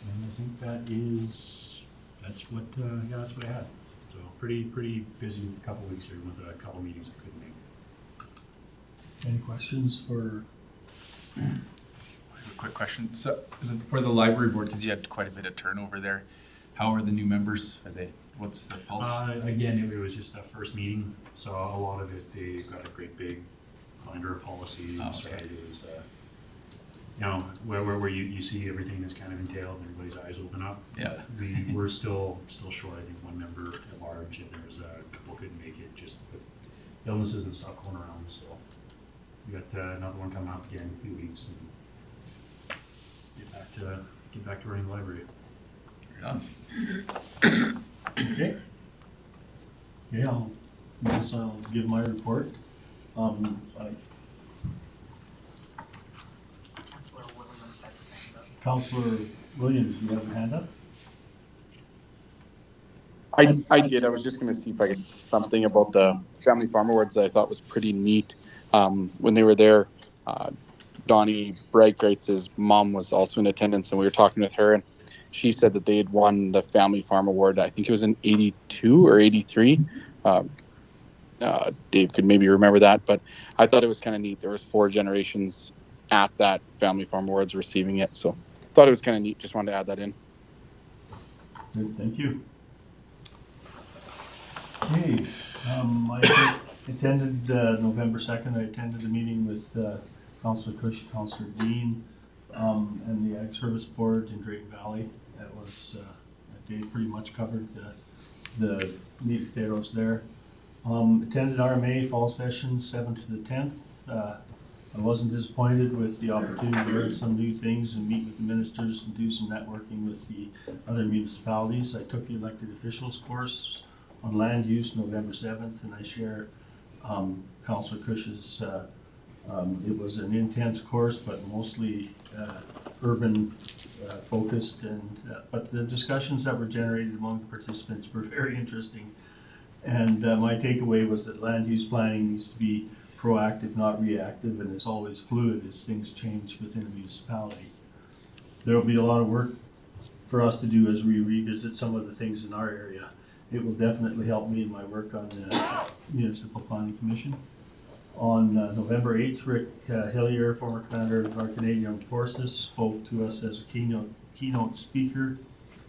And I think that's what I had. So pretty busy couple weeks here with a couple meetings I couldn't make. Any questions for? I have a quick question. So for the library board, because you had quite a bit of turnover there, how are the new members? What's the pulse? Again, it was just a first meeting, so a lot of it, they got a great big binder of policies. Oh, okay. So it was where you see everything that's kind of entailed, and everybody's eyes open up. Yeah. We're still short, I think, one member at large, and there's a couple couldn't make it just with illnesses and stuff going around, so we got another one coming up again in a few weeks, and get back to running the library. Right on. Okay. Yeah, I'll give my report. Councillor Williams, you have a hand up? I did. I was just going to see if I could something about the family farm awards that I thought was pretty neat. When they were there, Donnie Brightgreit's mom was also in attendance, and we were talking with her, and she said that they had won the family farm award. I think it was in '82 or '83. Dave could maybe remember that, but I thought it was kind of neat. There was 4 generations at that family farm awards receiving it, so thought it was kind of neat. Just wanted to add that in. Good, thank you. Okay, I attended November 2nd. I attended a meeting with Councillor Cush, Councillor Dean, and the Ag Service Board in Drayton Valley. That was they pretty much covered the meat and potatoes there. Attended RMA fall session 7th to the 10th. I wasn't disappointed with the opportunity to learn some new things and meet with the ministers and do some networking with the other municipalities. I took the elected officials course on land use November 7th, and I share Councillor Cush's, it was an intense course, but mostly urban focused, and but the discussions that were generated among the participants were very interesting. And my takeaway was that land use planning needs to be proactive, not reactive, and is always fluid as things change within a municipality. There will be a lot of work for us to do as we revisit some of the things in our area. It will definitely help me in my work on the Municipal Planning Commission. On November 8th, Rick Hillier, former commander of our Canadian Armed Forces, spoke to us as a keynote speaker.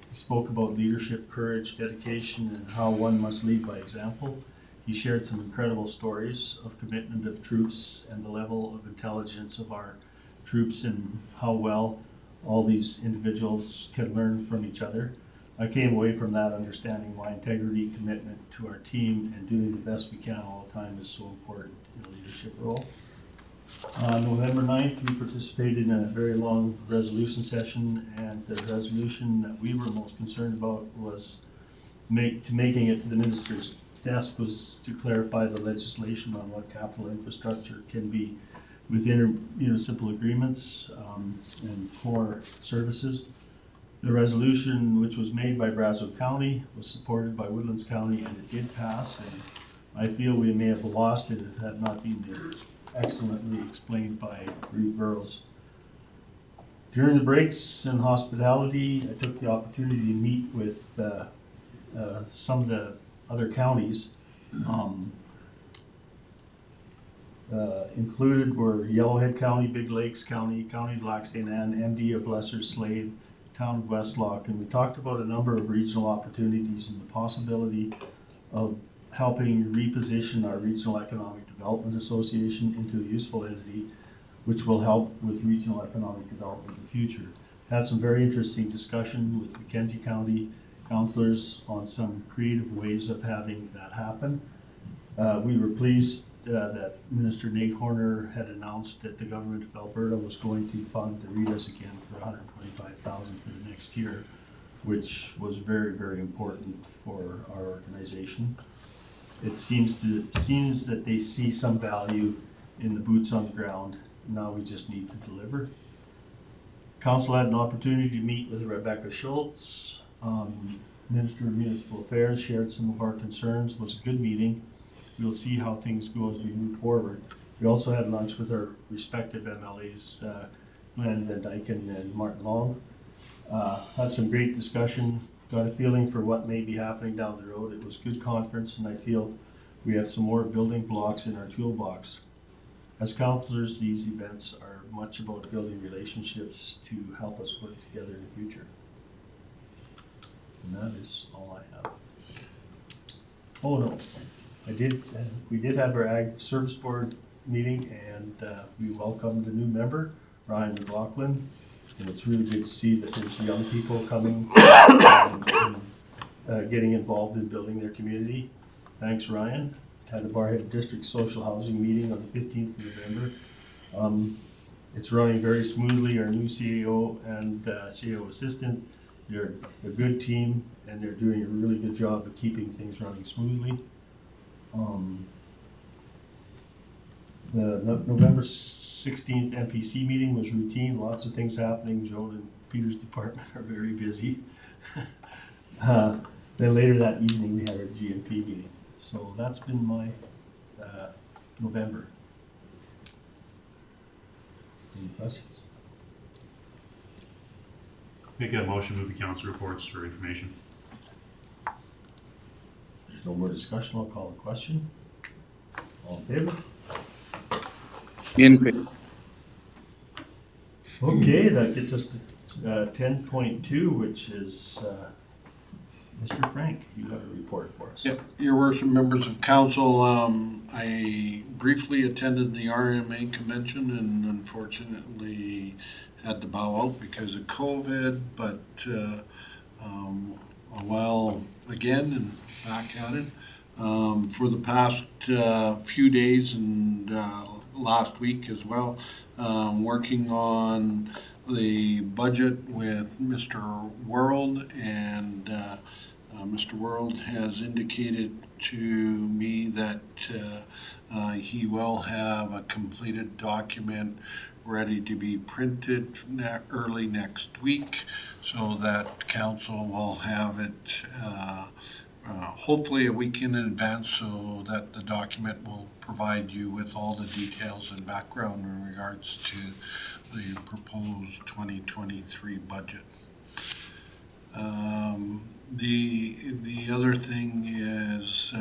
He spoke about leadership, courage, dedication, and how one must lead by example. He shared some incredible stories of commitment of troops and the level of intelligence of our troops and how well all these individuals can learn from each other. I came away from that understanding why integrity, commitment to our team, and doing the best we can all the time is so important in a leadership role. On November 9th, we participated in a very long resolution session, and the resolution that we were most concerned about was making it to the minister's desk was to clarify the legislation on what capital infrastructure can be within municipal agreements and core services. The resolution, which was made by Brazeau County, was supported by Woodlands County, and it did pass. And I feel we may have lost it if it had not been excellently explained by Ruth Burrows. During the breaks in hospitality, I took the opportunity to meet with some of the other counties. Included were Yellowhead County, Big Lakes County, County of Lac St. Anne, MD of Lesser Slave, Town of Westlock, and we talked about a number of regional opportunities and the possibility of helping reposition our Regional Economic Development Association into a useful entity which will help with regional economic development in the future. Had some very interesting discussion with Mackenzie County councillors on some creative ways of having that happen. We were pleased that Minister Nate Horner had announced that the government of Alberta was going to fund the REITs again for $125,000 for the next year, which was very, very important for our organization. It seems that they see some value in the boots on the ground. Now we just need to deliver. Council had an opportunity to meet with Rebecca Schultz, Minister of Municipal Affairs, shared some of our concerns. It was a good meeting. We'll see how things go as we move forward. We also had lunch with our respective MLAs, Glenn Van Dyken and Martin Long. Had some great discussion, got a feeling for what may be happening down the road. It was a good conference, and I feel we have some more building blocks in our toolbox. As councillors, these events are much about building relationships to help us work together in the future. And that is all I have. Oh no, we did have our Ag Service Board meeting, and we welcomed a new member, Ryan McLaughlin. And it's really good to see that there's young people coming and getting involved in building their community. Thanks, Ryan. Had the Barhead District Social Housing meeting on the 15th of November. It's running very smoothly. Our new CAO and CAO assistant, they're a good team, and they're doing a really good job of keeping things running smoothly. The November 16th MPC meeting was routine, lots of things happening. Joan and Peter's department are very busy. Then later that evening, we had our GMP meeting. So that's been my November. Any questions? Make a motion, move the council reports for information. If there's no more discussion, I'll call the question. All in favor? In favor. Okay, that gets us to 10.2, which is Mr. Frank. You have a report for us. Yep, Your Worship, members of council, I briefly attended the RMA convention and unfortunately had to bow out because of COVID, but a while again and back at it. For the past few days and last week as well, working on the budget with Mr. World, and Mr. World has indicated to me that he will have a completed document ready to be printed early next week, so that council will have it hopefully a week in advance, so that the document will provide you with all the details and background in regards to the proposed 2023 budget. The other thing is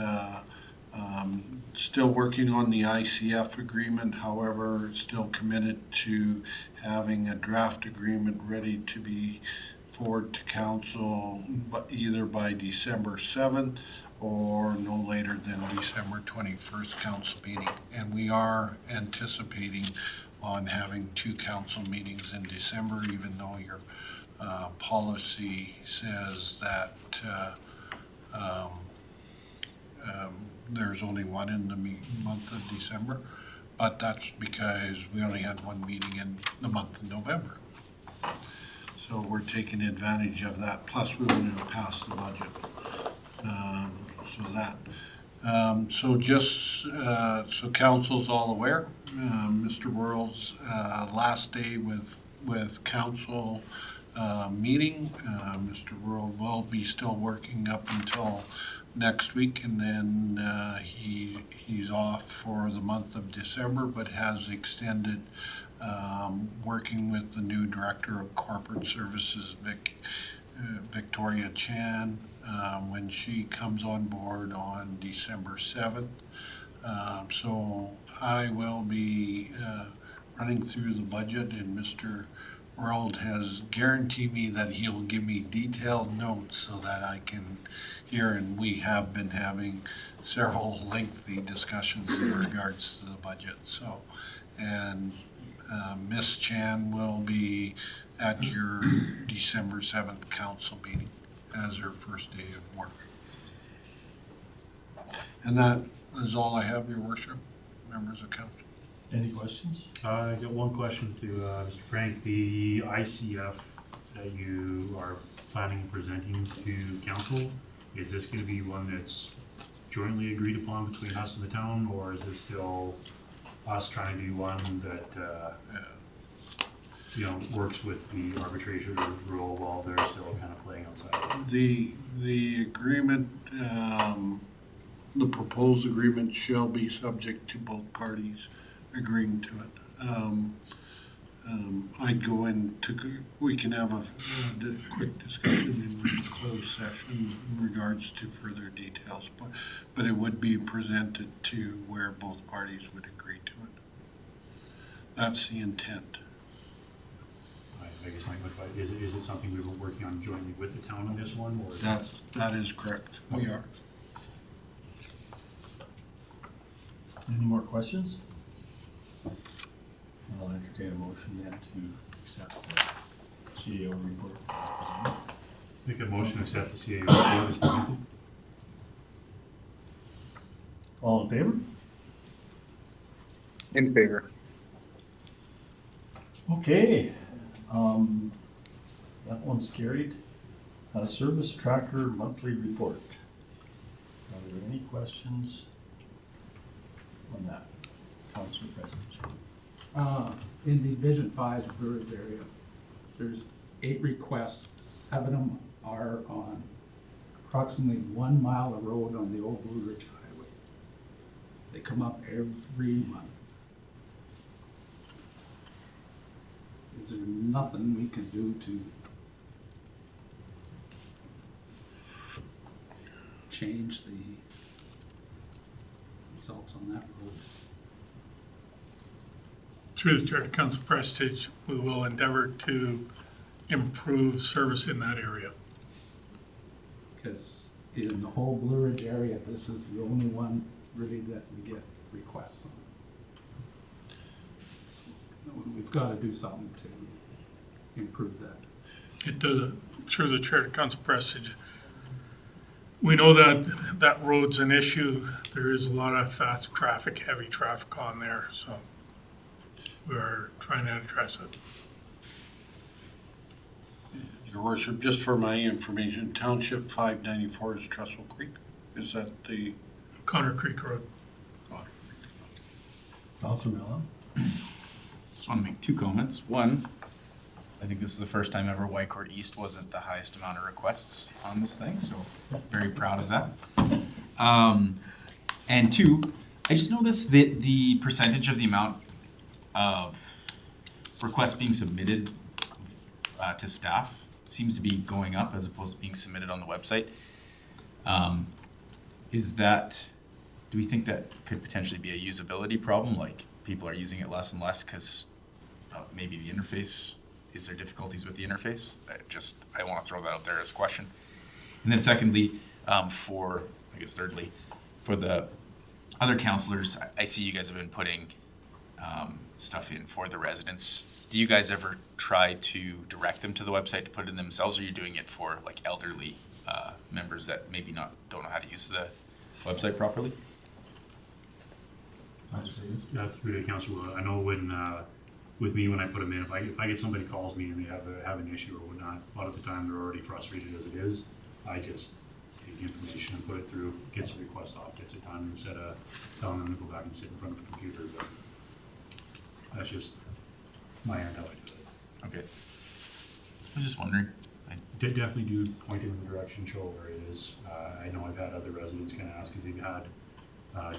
still working on the ICF agreement, however, still committed to having a draft agreement ready to be forward to council, but either by December 7th or no later than December 21st council meeting. And we are anticipating on having 2 council meetings in December, even though your policy says that there's only one in the month of December, but that's because we only had 1 meeting in the month of November. So we're taking advantage of that, plus we wanted to pass the budget. So just so council's all aware, Mr. World's last day with council meeting. Mr. World will be still working up until next week, and then he's off for the month of December, but has extended working with the new Director of Corporate Services, Victoria Chan, when she comes on board on December 7th. So I will be running through the budget, and Mr. World has guaranteed me that he'll give me detailed notes so that I can hear, and we have been having several lengthy discussions in regards to the budget. So, and Ms. Chan will be at your December 7th council meeting as her first day of work. And that is all I have, Your Worship, members of council. Any questions? I got one question to Mr. Frank. The ICF that you are planning and presenting to council, is this going to be one that's jointly agreed upon between us and the town, or is this still us trying to do one that works with the arbitration rule while they're still kind of playing outside? The agreement, the proposed agreement shall be subject to both parties agreeing to it. I'd go into, we can have a quick discussion in closed session in regards to further details, but it would be presented to where both parties would agree to it. That's the intent. I guess my question is it something we were working on jointly with the town on this one, or is That is correct. We are. Any more questions? I'll entertain a motion then to accept the CAO report as presented. Make a motion to accept the CAO report as presented. All in favor? In favor. Okay, that one's carried. Service tracker monthly report. Are there any questions on that? Councilor President. In the Division 5 Bursary area, there's 8 requests, 7 of them are on approximately 1 mile of road on the old Blue Ridge Highway. They come up every month. Is there nothing we can do to change the results on that road? Through the chair to Council Prestige, we will endeavor to improve service in that area. Because in the whole Blue Ridge area, this is the only one really that we get requests on. So, we've got to do something to improve that. It does, through the chair to Council Prestige, we know that that road's an issue. There is a lot of fast traffic, heavy traffic on there, so we're trying to address it. Your worship, just for my information, Township 594 is Trestle Creek? Is that the? Connor Creek Road. Councilor Mellon? Just want to make 2 comments. One, I think this is the first time ever Whitecourt East wasn't the highest amount of requests on this thing, so very proud of that. And 2, I just noticed that the percentage of the amount of requests being submitted to staff seems to be going up as opposed to being submitted on the website. Is that, do we think that could potentially be a usability problem? Like people are using it less and less because maybe the interface, is there difficulties with the interface? I want to throw that out there as a question. And then secondly, thirdly, for the other counselors, I see you guys have been putting stuff in for the residents. Do you guys ever try to direct them to the website to put it in themselves, or are you doing it for like elderly members that maybe don't know how to use the website properly? Through to Councilor, I know when with me when I put them in, if I get somebody calls me and they have an issue or whatnot, a lot of the time they're already frustrated as it is. I just take the information and put it through, gets the request off, gets it done, instead of telling them to go back and sit in front of a computer. But that's just my end how I do it. Okay. I was just wondering. I did definitely do point in the direction, show where it is. I know I've had other residents kind of ask because they've had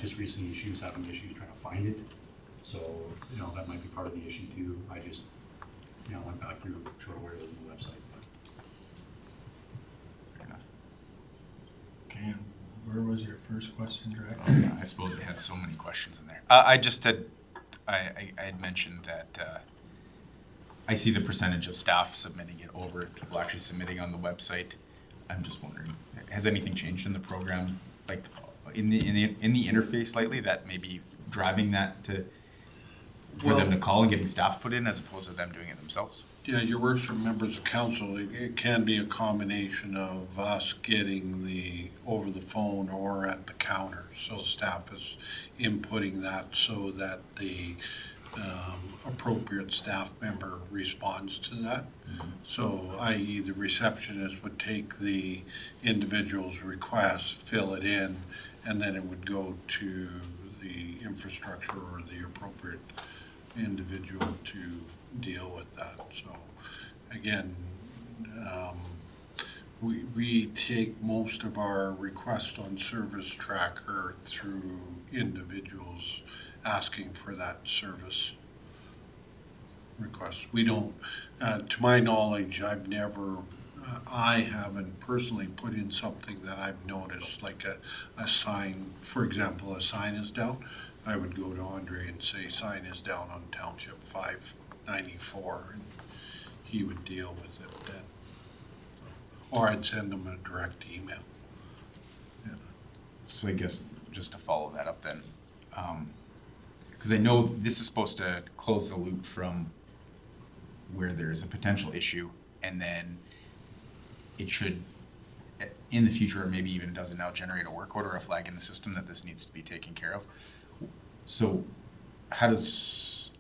just recently having issues trying to find it. So, that might be part of the issue too. I just, went back through, showed where it is on the website. Fair enough. Okay, and where was your first question directed? Oh, yeah, I suppose it had so many questions in there. I had mentioned that I see the percentage of staff submitting it over people actually submitting on the website. I'm just wondering, has anything changed in the program, like in the interface lately, that may be driving that for them to call and getting staff put in as opposed to them doing it themselves? Yeah, your worship, members of council, it can be a combination of us getting over the phone or at the counter. So staff is inputting that so that the appropriate staff member responds to that. Mm-hmm. So i.e. the receptionist would take the individual's request, fill it in, and then it would go to the infrastructure or the appropriate individual to deal with that. So again, we take most of our requests on service tracker through individuals asking for that service request. We don't, to my knowledge, I haven't personally put in something that I've noticed, like a sign, for example, a sign is down. I would go to Andre and say, sign is down on Township 594, and he would deal with it then. Or I'd send him a direct email. Yeah. So I guess just to follow that up then, because I know this is supposed to close the loop from where there is a potential issue, and then it should, in the future, or maybe even does it now, generate a work order, a flag in the system that this needs to be taken care of. So how does,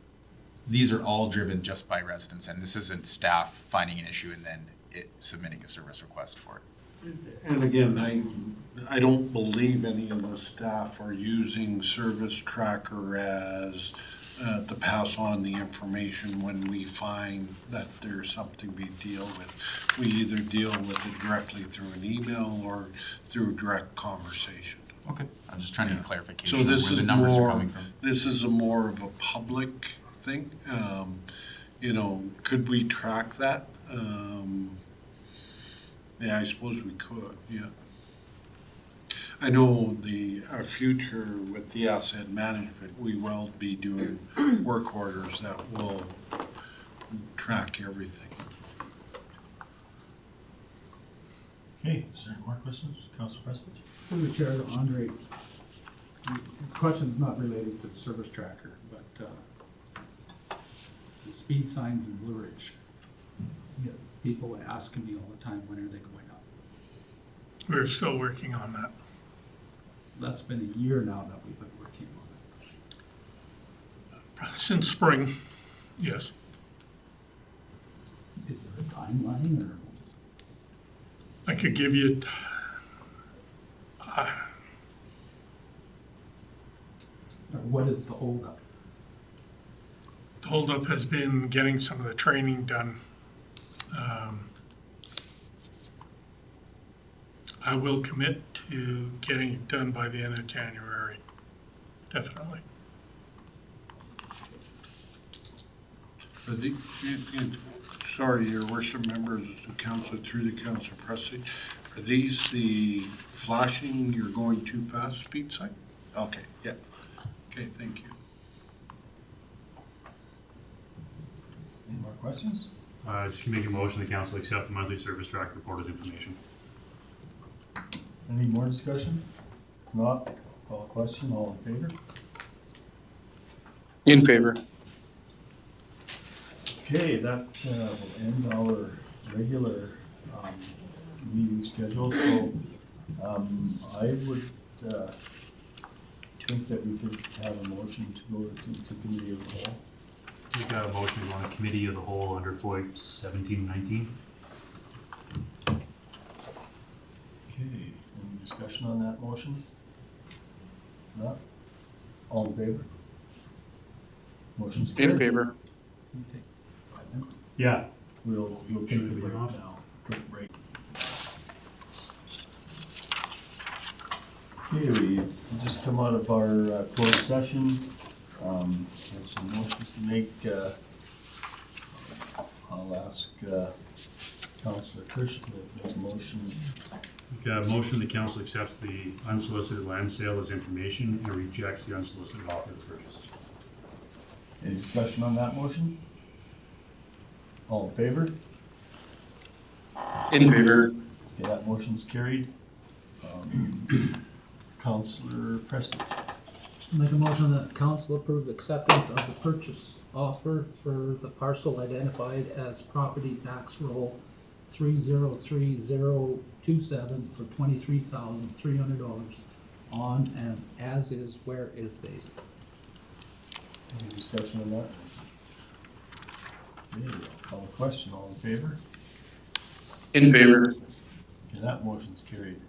these are all driven just by residents, and this isn't staff finding an issue and then it submitting a service request for it? And again, I don't believe any of the staff are using Service Tracker as, to pass on the information when we find that there's something we deal with. We either deal with it directly through an email or through direct conversation. Okay, I'm just trying to get clarification So of this where is the numbers are more, coming from. this is a more of a public thing. You know, could we track that? Yeah, I suppose we could, yeah. I know our future with the asset management, we will be doing work orders that will track everything. Okay, is there any more questions? Council President? Through the chair, Andre, the question's not related to the service tracker, but the speed signs in Blue Ridge. You get people asking me all the time, when are they going up? We're still working on that. That's been a year now that we've been working on it. Since spring, yes. Is there a timeline or? I could give you, Or what is the holdup? the holdup has been getting some of the training done. I will commit to getting it done by the end of January, definitely. Sorry, your worship members of the council, through the council president, are these the flashing, you're going too fast speed sign? Okay, yeah. Okay, thank you. Any more questions? So you can make a motion, the council accept the monthly service track report as information. Any more discussion? If not, call a question, all in favor? In favor. Okay, that will end our regular meeting schedule, so I would think that we could have a motion to go to committee of the whole. We've got a motion on the committee of the whole under FOIP 1719. Okay, any discussion on that motion? Not? All in favor? Motion's carried. In favor. Yeah, we'll take Should a we break break off? now. Quick break. Okay, we've just come out of our closed session. Have some motions to make. I'll ask Councillor Kush to make a motion. We've got a motion, the council accepts the unsolicited land sale as information and rejects the unsolicited offer of purchase. Any discussion on that motion? All in favor? In favor. Okay, that motion's carried. Councillor Preston. Make a motion that council approve acceptance of the purchase offer for the parcel identified as property tax roll 303027 for $23,300 on an as is where is basis. Any discussion on that? Okay, I'll call a question. All in favor? In favor. Okay, that motion's carried.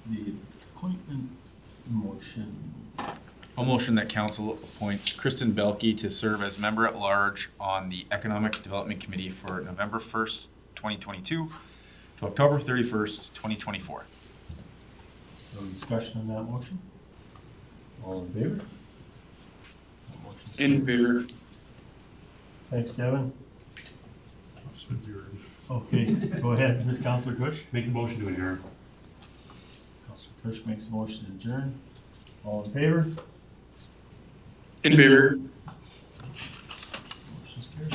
The appointment motion. I'll motion that council appoints Kristen Belke to serve as member at large on the Economic Development Committee for November 1st, 2022 to October 31st, 2024. No discussion on that motion? All in favor? That motion's In carried. favor. Thanks, Devin. Should be ready. Okay, go ahead, Ms. Councillor Kush. Make the motion to adjourn. Councillor Kush makes a motion to adjourn. All in favor? In favor.